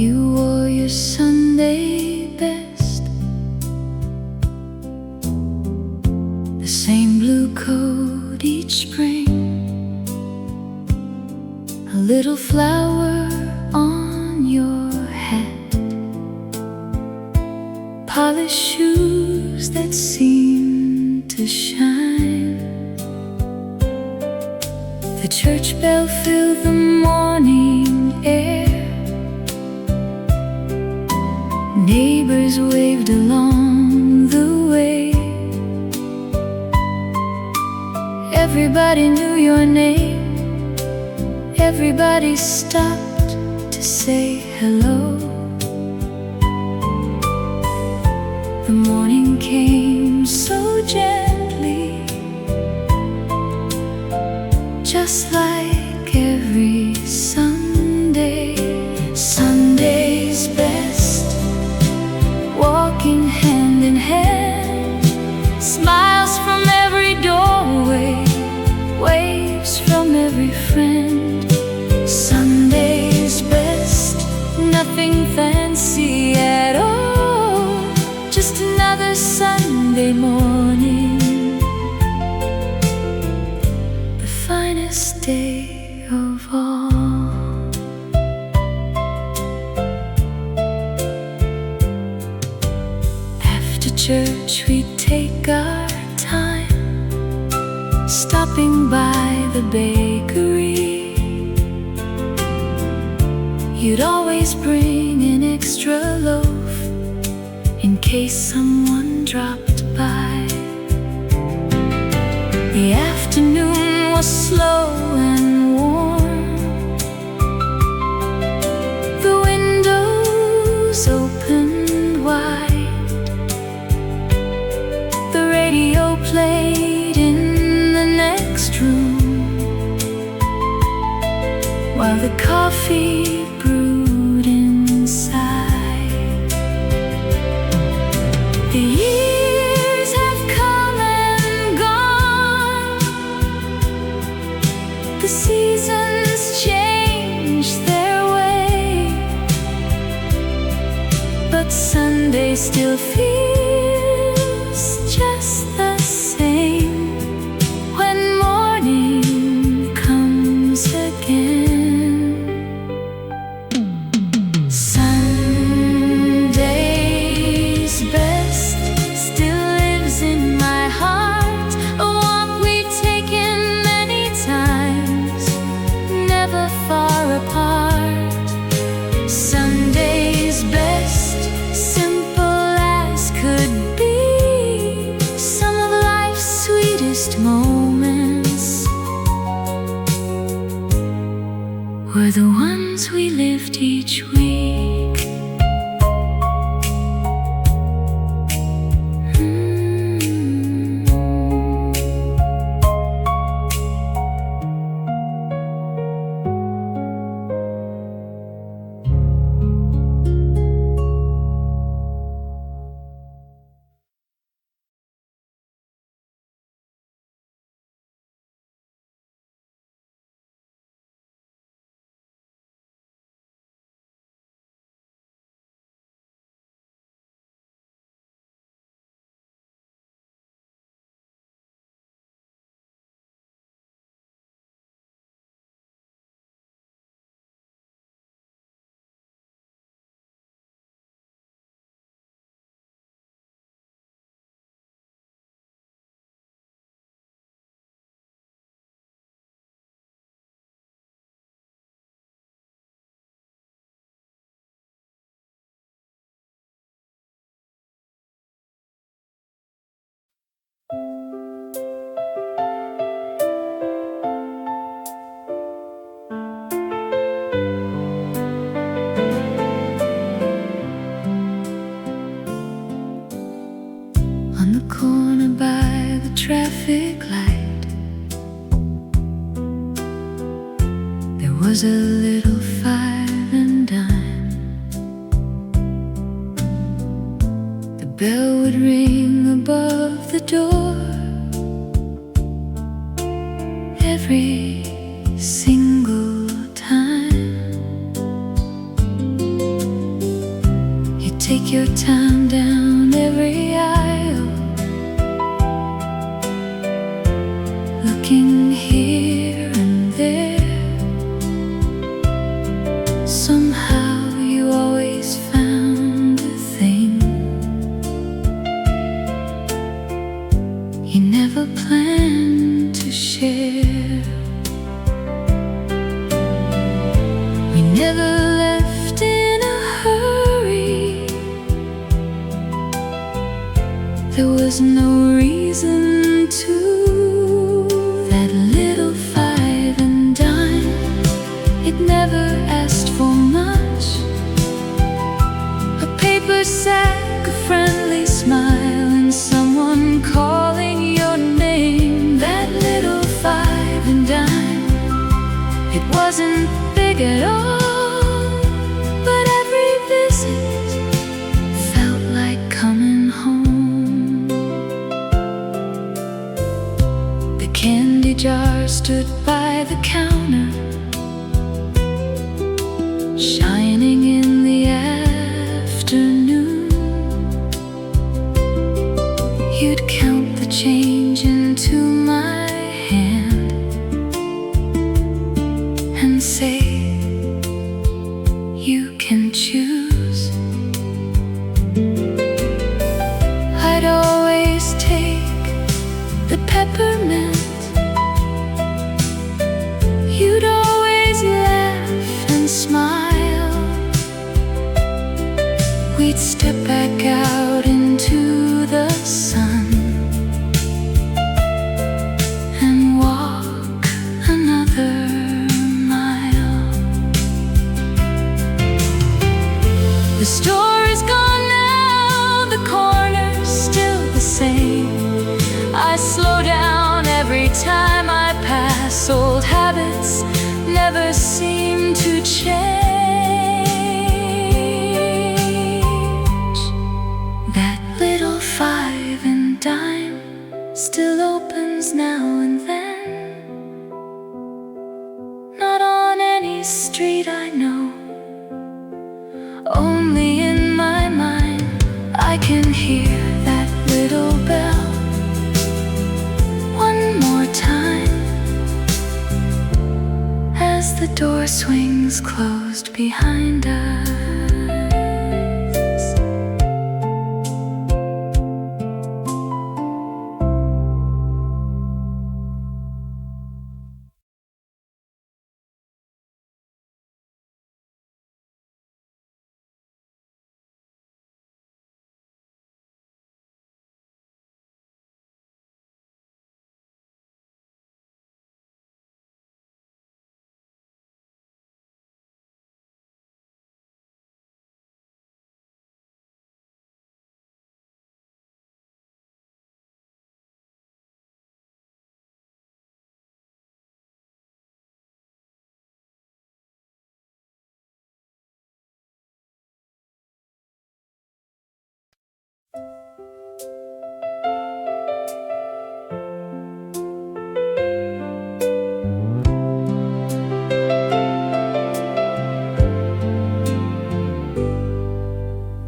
You wore your Sunday best, the same blue coat each spring, a little flower on your hat, polished shoes that seem to shine. The church bell filled the morning air. Neighbors waved along the way. Everybody knew your name. Everybody stopped to say hello. The morning came so gently, just like every Sunday. Sunday's best, walking hand in hand, smiles from every doorway, waves from every friend. Sunday's best, nothing fancy at all, just another Sunday morning, the finest day of all. Church, we take our time, stopping by the bakery. You'd always bring an extra loaf in case someone dropped by. The afternoon was slow and warm. The windows opened wide. Radio played in the next room, while the coffee brewed inside. The years have come and gone. The seasons changed their way, but Sunday still feels just the same when morning comes again. Sunday's best still lives in my heart, a walk we've taken many times, never far apart. Sunday's best, simple as could be, some of life's sweetest moments were the ones we lived each week. little 5 and dime. The bell would ring above the door every single time. You take your time down every aisle, looking here and there. Somehow you always found a thing you never planned to share. We never left in a hurry. There was no reason to. That little 5 and dime, it never asked for much. A paper sack, a friendly smile, and someone calling your name. That little 5 and dime, it wasn't big at all, but every visit felt like coming home. The candy jar stood by the counter, shining in the afternoon. You'd count the change into my hand and say, you can choose. I'd always take the peppermint. You'd always laugh and smile. We'd step back out into the sun and walk another mile. The store is gone now, the corner's still the same. I slow down every time I pass. Old habits never seem to change. That little 5 and dime still opens now and then. Not on any street I know, only in my mind I can hear that little bell one more time as the door swings closed behind us.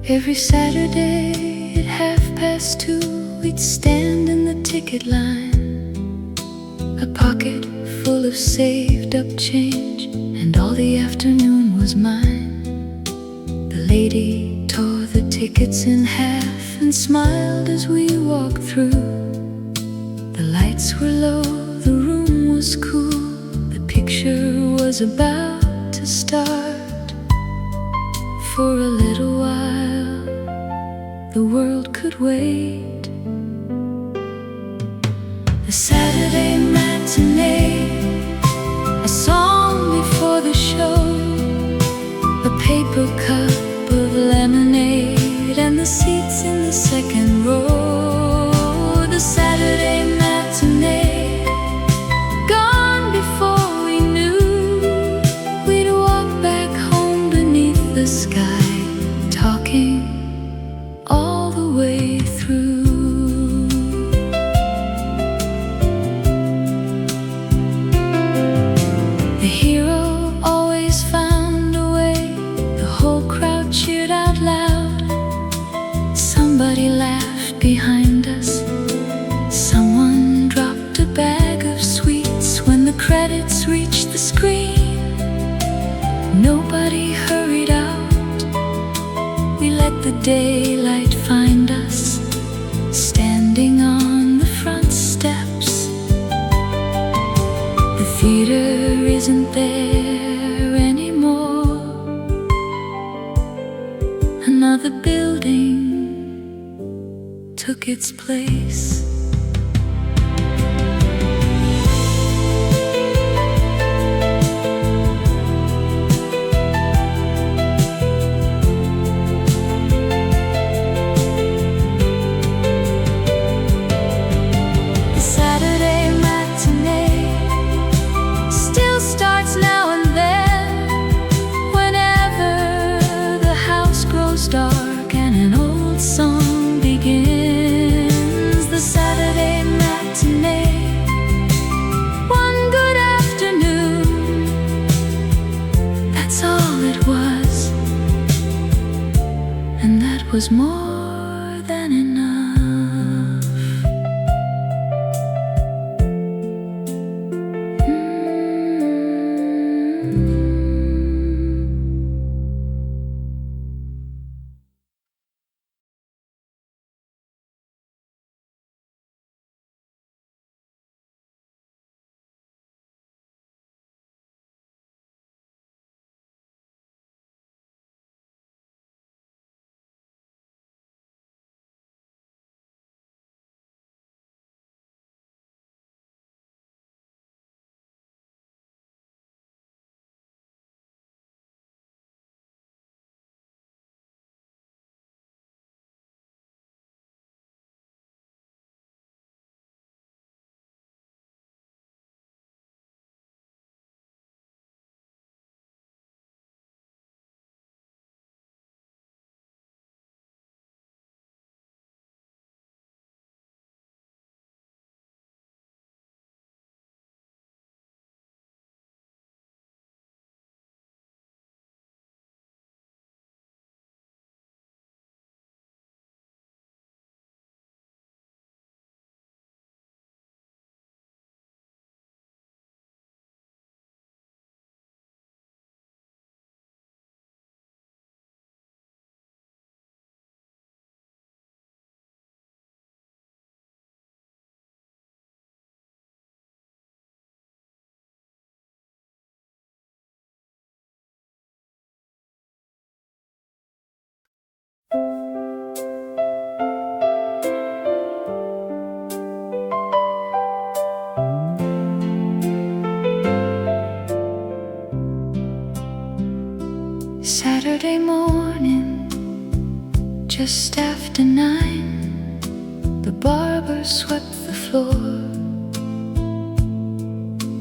Every Saturday at 2:30, we'd stand in the ticket line, a pocket full of saved up change, and all the afternoon was mine. The lady tore the tickets in half and smiled as we walked through. The lights were low, the room was cool, the picture was about to start. For a little while, the world could wait. The Saturday matinee, a song before the show, a paper cup of lemonade, and the seats in the second row. The Saturday matinee, gone before we knew. We'd nobody hurried out. We let the daylight find us, standing on the front steps. The theater isn't there anymore. Another building took its place. Dark and an old song begins. The Saturday matinee, one good afternoon. That's all it was, and that was more than enough. Saturday morning, just after 9, the barber swept the floor.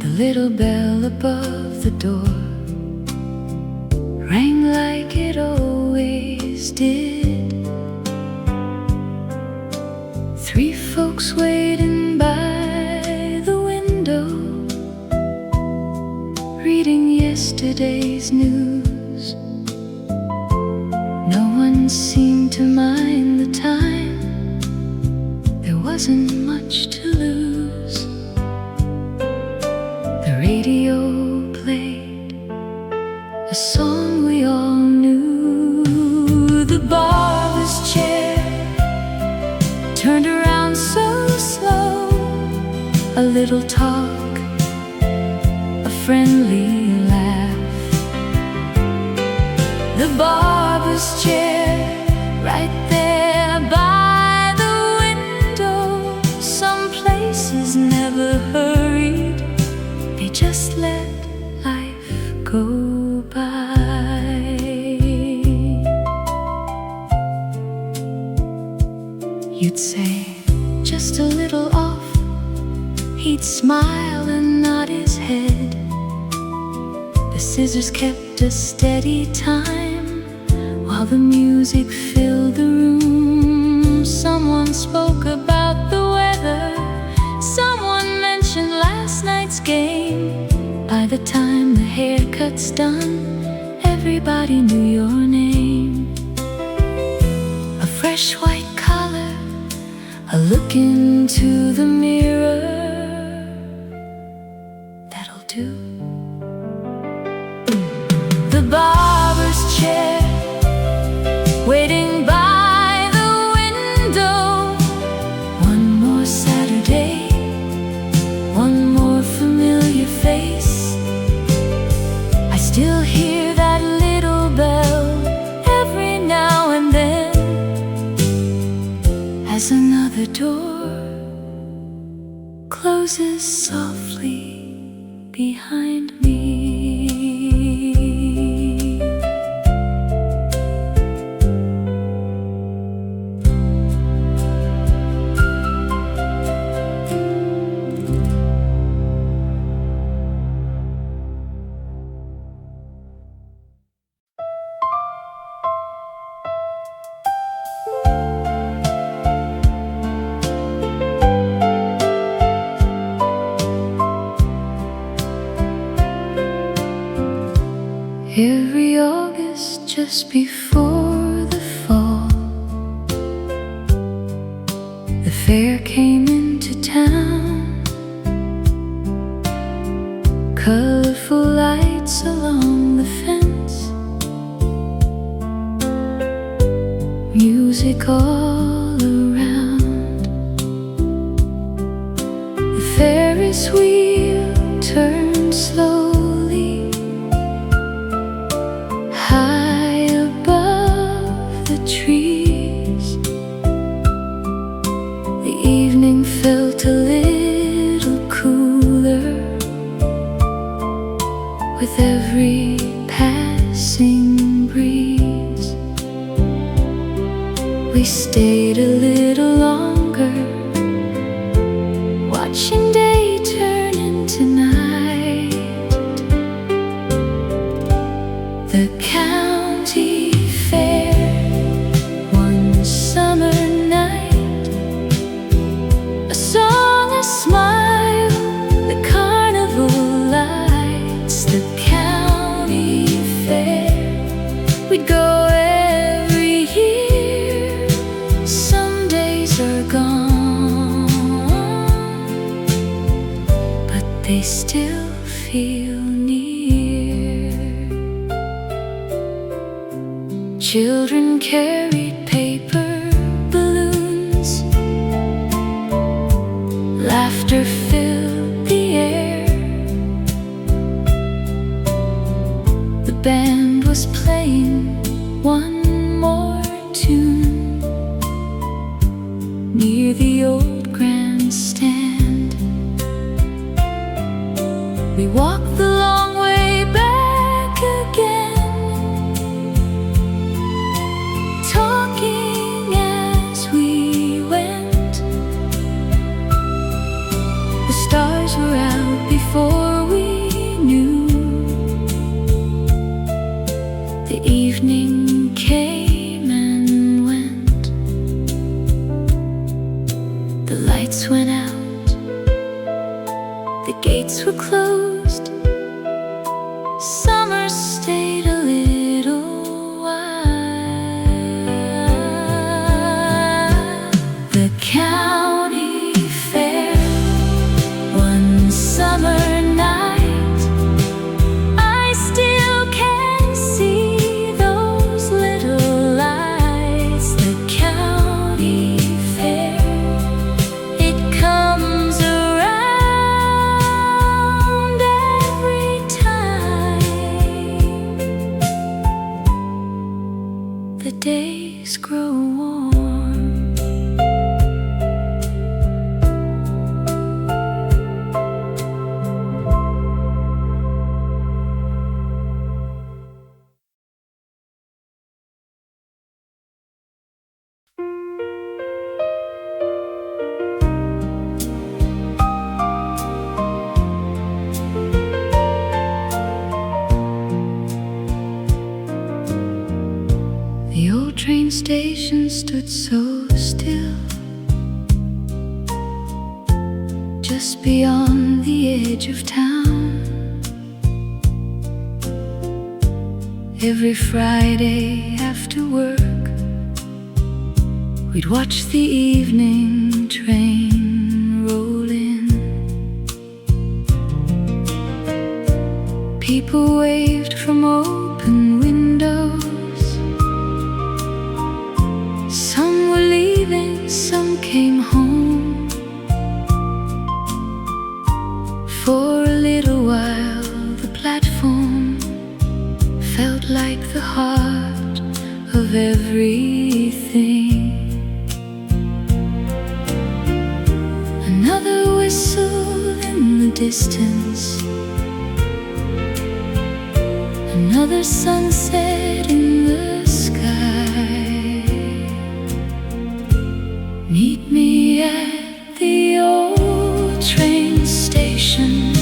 The little bell above the door rang like it always did. 3 folks waiting by the window, reading yesterday's news. No one seemed to mind the time, there wasn't much to lose. The radio played a song we all knew. The barber's chair turned around so slow. A little talk, a friendly laugh. The barber's chair, right there by the window. Some places never hurried, they just let life go by. You'd say, just a little off. He'd smile and nod his head. The scissors kept a steady time while the music filled the room. Someone spoke about the weather, someone mentioned last night's game. By the time the haircut's done, everybody knew your name. A fresh white collar, a look into the mirror, that'll do. The bar the door closes softly behind me. Every August just before the fall, the fair came into town. Colorful lights along the fence, music all around. The Ferris wheel turned slowly high above the trees. The evening felt a little cooler with every passing breeze. We stayed a little longer, watching day turn into night. The county fair, one summer night, a song, a smile, the carnival lights. The county fair, we'd go every year. Some days are gone, but they still feel near. Children carried paper balloons, laughter filled the air. The band was playing one more tune near the old grandstand. We walked the long way back again, talking as we went. The stars were out before we knew. The evening came and went. The lights went out, the gates were closed. Summer stayed a little while. The county fair, one summer night, I still can see those little lights. The county fair, it comes around every time. The days grow warm. The old train station stood so still, just beyond the edge of town. Every Friday after work, we'd watch the evening train roll in. People waved from open windows. Some were leaving, some came home. For a little while, the platform felt like the heart of everything. distance. Another sunset in the sky. Meet me at the old train station,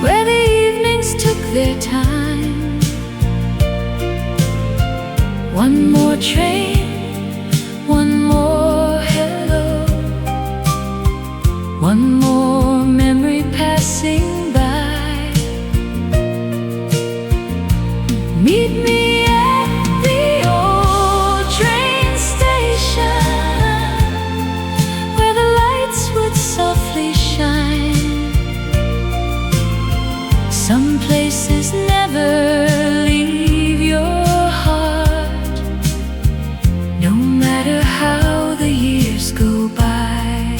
where the evenings took their time. One more train, one more hello, one more memory passing by. Meet me at the old train station, where the lights would softly shine. Some places never leave your heart, no matter how the years go by.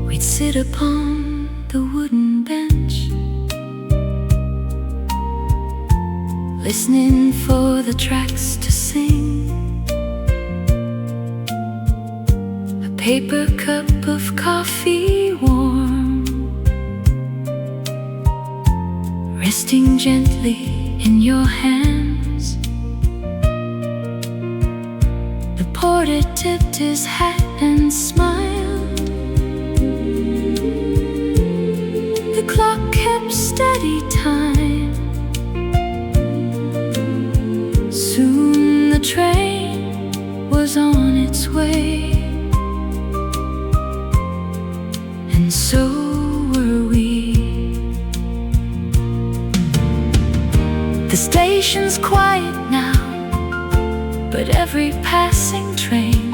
We'd sit upon the wooden bench, listening for the tracks to sing. A paper cup of coffee warm, resting gently in your hands. The porter tipped his hat and smiled. The clock kept steady time. Soon the train was on its way, and so were we. The station's quiet now, but every passing train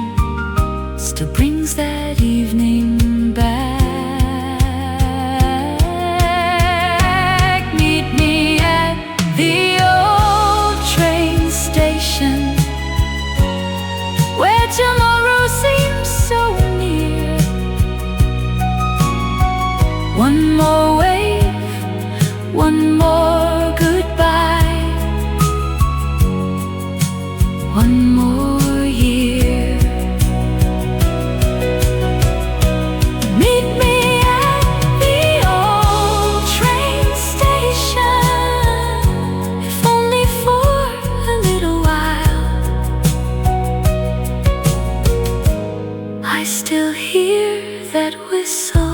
still brings that evening back. Meet me at the old train station, where tomorrow seems so near. One more wave, one more goodbye, one more year. Meet me at the old train station, if only for a little while. I still hear that whistle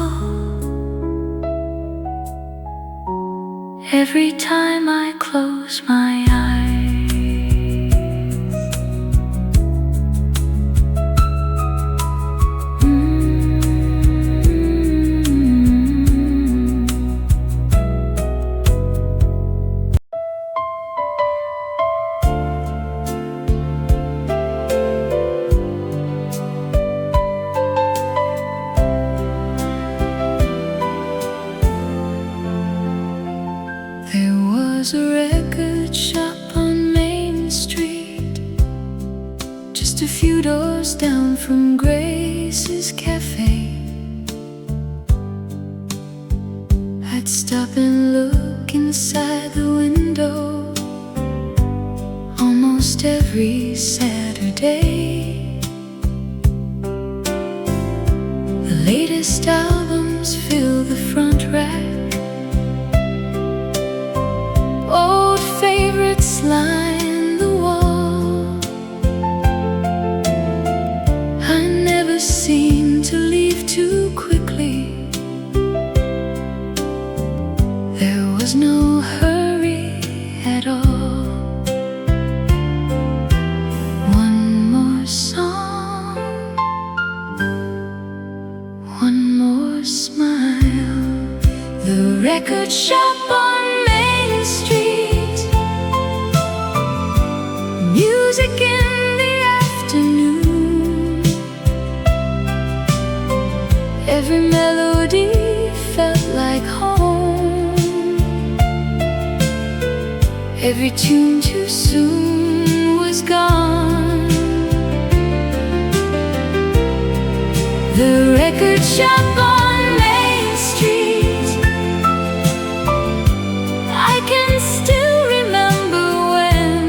every time I close my eyes. There was a record shop on Main Street, just a few doors down from Grace's Café. I'd stop and look inside the window almost every Saturday. The latest albums fill the front rack. Old favorites line the wall. I never seem to leave too quickly. There was no hurry at all. One more song, one more smile. The record shop on Main Street, music in the afternoon. Every melody felt like home. Every tune too soon was gone. The record shop on Main Street, I can still remember when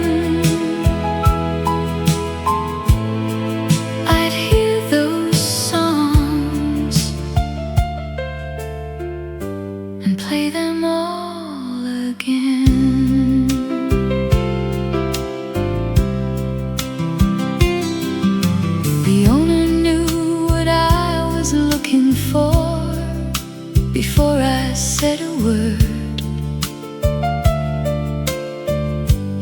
I'd hear those songs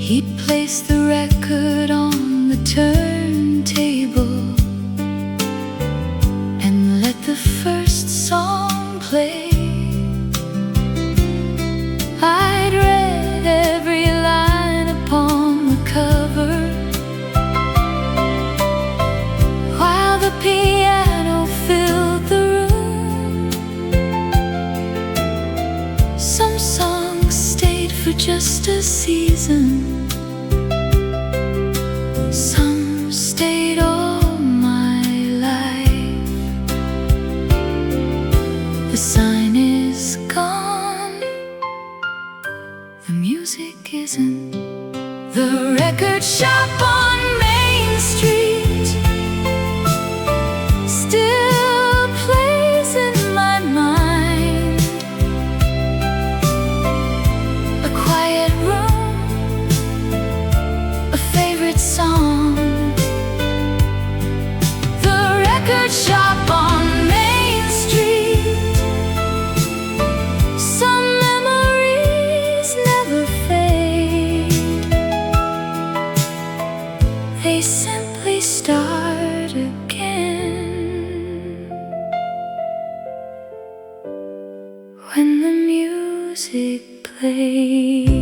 He placed the record on the turntable and let the first song play. I'd read every line upon the cover while the piano filled the room. Some songs stayed for just a season, some stayed all my life. The sign is gone, the music isn't. The record shop on Main Street still plays in my mind. A quiet room, a favorite song. The record shop on Main Street. Some memories never fade, they simply start again when the music plays.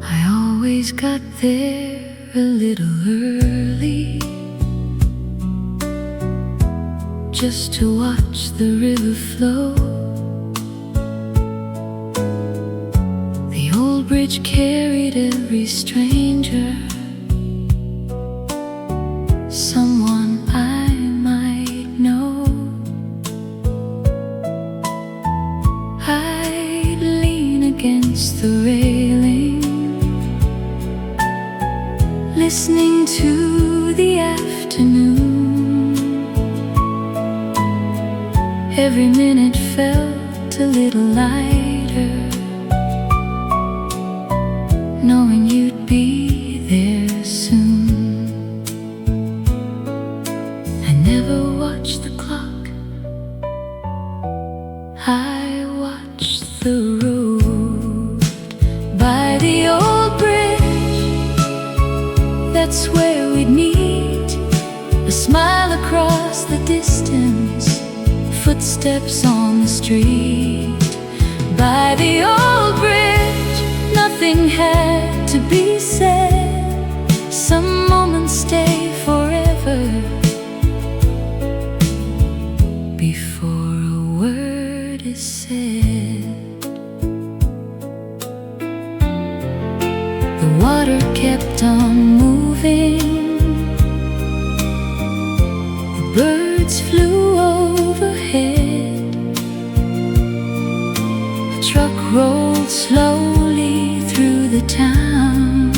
I always got there a little early, just to watch the river flow. The old bridge carried every stranger, someone I might know. I'd lean against the railing, listening to the afternoon. Every minute felt a little lighter, knowing you'd be there soon. I never watched the clock, I watched the road by the old bridge. That's where we'd meet, a smile across the distance, footsteps on the street. By the old bridge, nothing had to be said. Some moments stay forever before a word is said. The water kept on moving, the birds flew overhead, the truck rolled slowly through the town.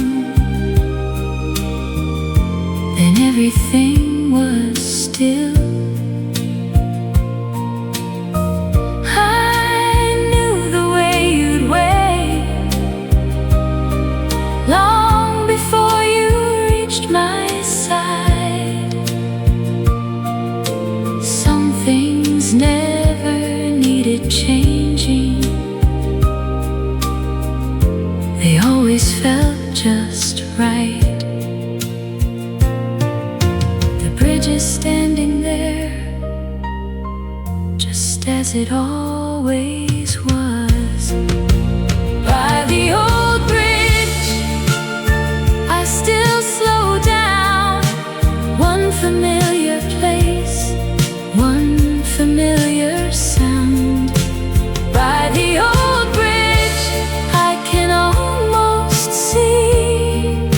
Then everything was still. I knew the way you'd wait, long before you reached my side. Some things never needed changing, they always felt just right. The bridge is standing there, just as it always was. By the old bridge, I still slow down. One familiar place, one familiar sound. By the old bridge, I can almost see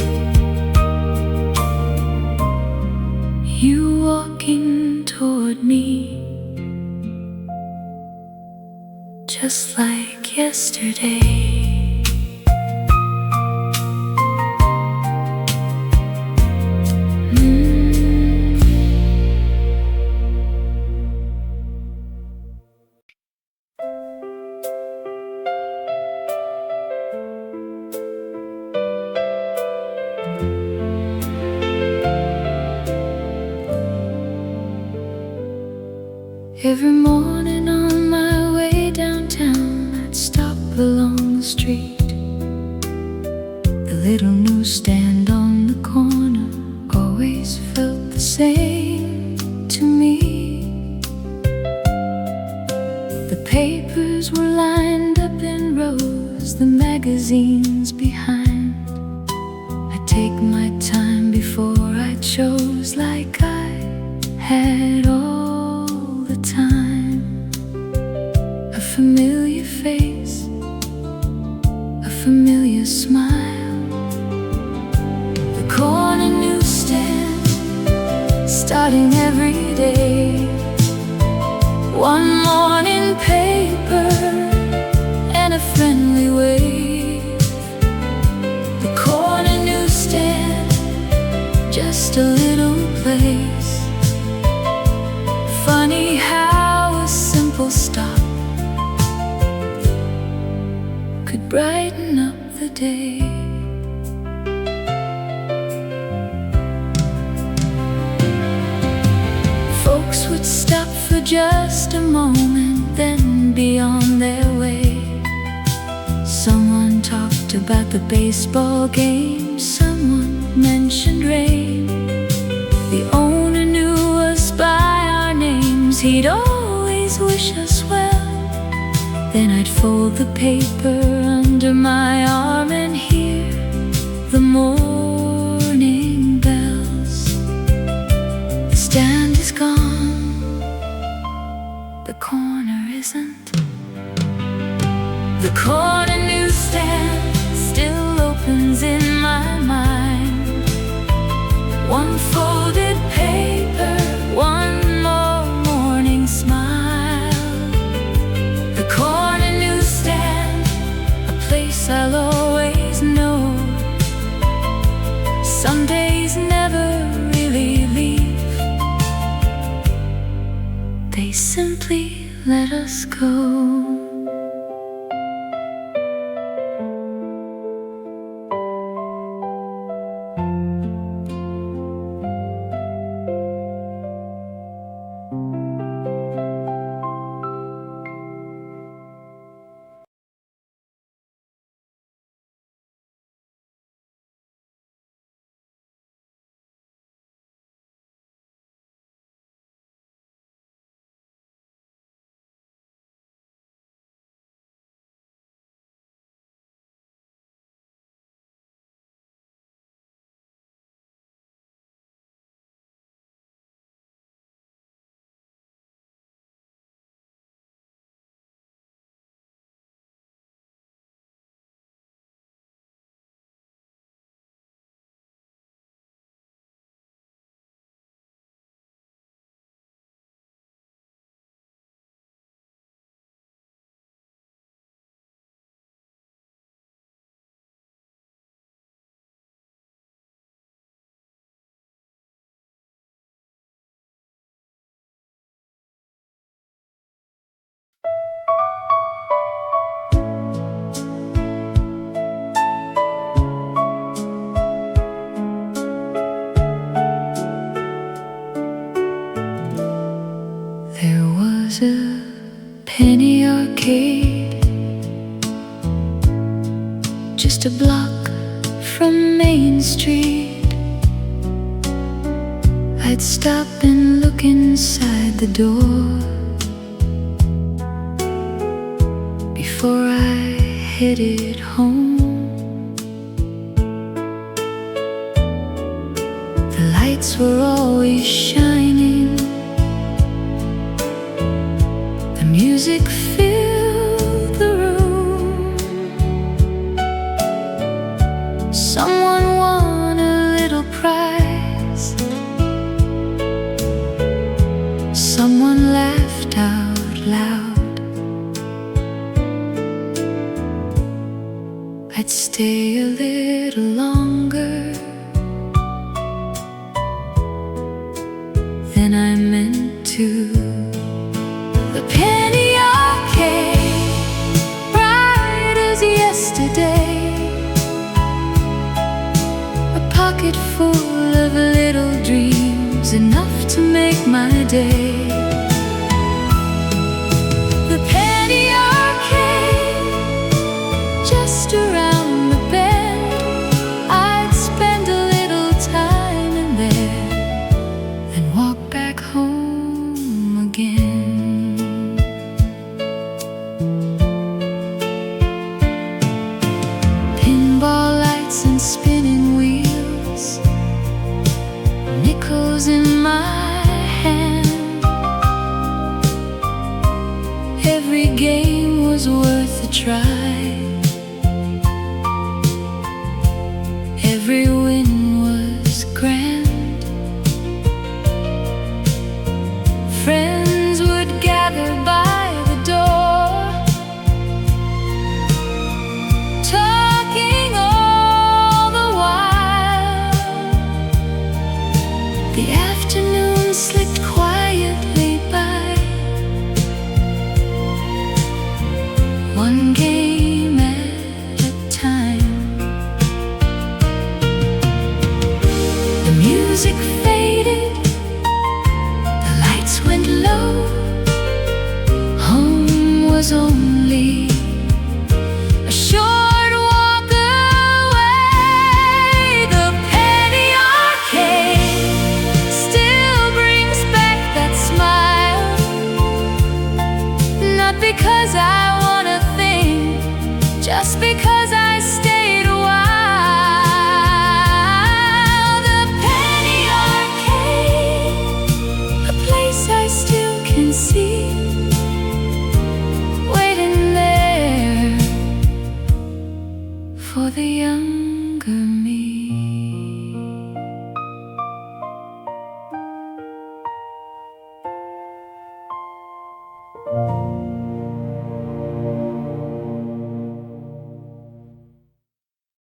you walking toward me, just like yesterday. Every morning on my way downtown, I'd stop along the street. The little newsstand on the corner always felt the same to me. The papers were lined up in rows, the magazines behind. I'd take my time before I chose, like I had all the time. A familiar face, a familiar smile. The corner newsstand, starting every day. One morning paper and a friendly wave. The corner newsstand, just a little place. Funny how a simple stop could brighten up the day. Folks would stop for just a moment, then be on their way. Someone talked about the baseball game, someone mentioned rain. The owner knew us by our names, he'd always wish us well. Then I'd fold the paper under my arm and hear the morning bells. The stand is gone, the corner isn't. The corner newsstand still opens in my mind. One folded paper, one more morning smile. The corner newsstand, a place I'll always know. Some days never really leave, they simply let us go. A penny arcade just a block from Main Street. I'd stop and look inside the door before I headed home. The lights were always shining, music filled the room. Someone won a little prize, someone laughed out loud. I'd stay a little longer than I meant to. The penny arcade, bright as yesterday, a pocket full of little dreams, enough to make my day. try. Every win was grand. Friends would gather by the door, talking all the while. The afternoon slipped quietly by, one game at a time. The music faded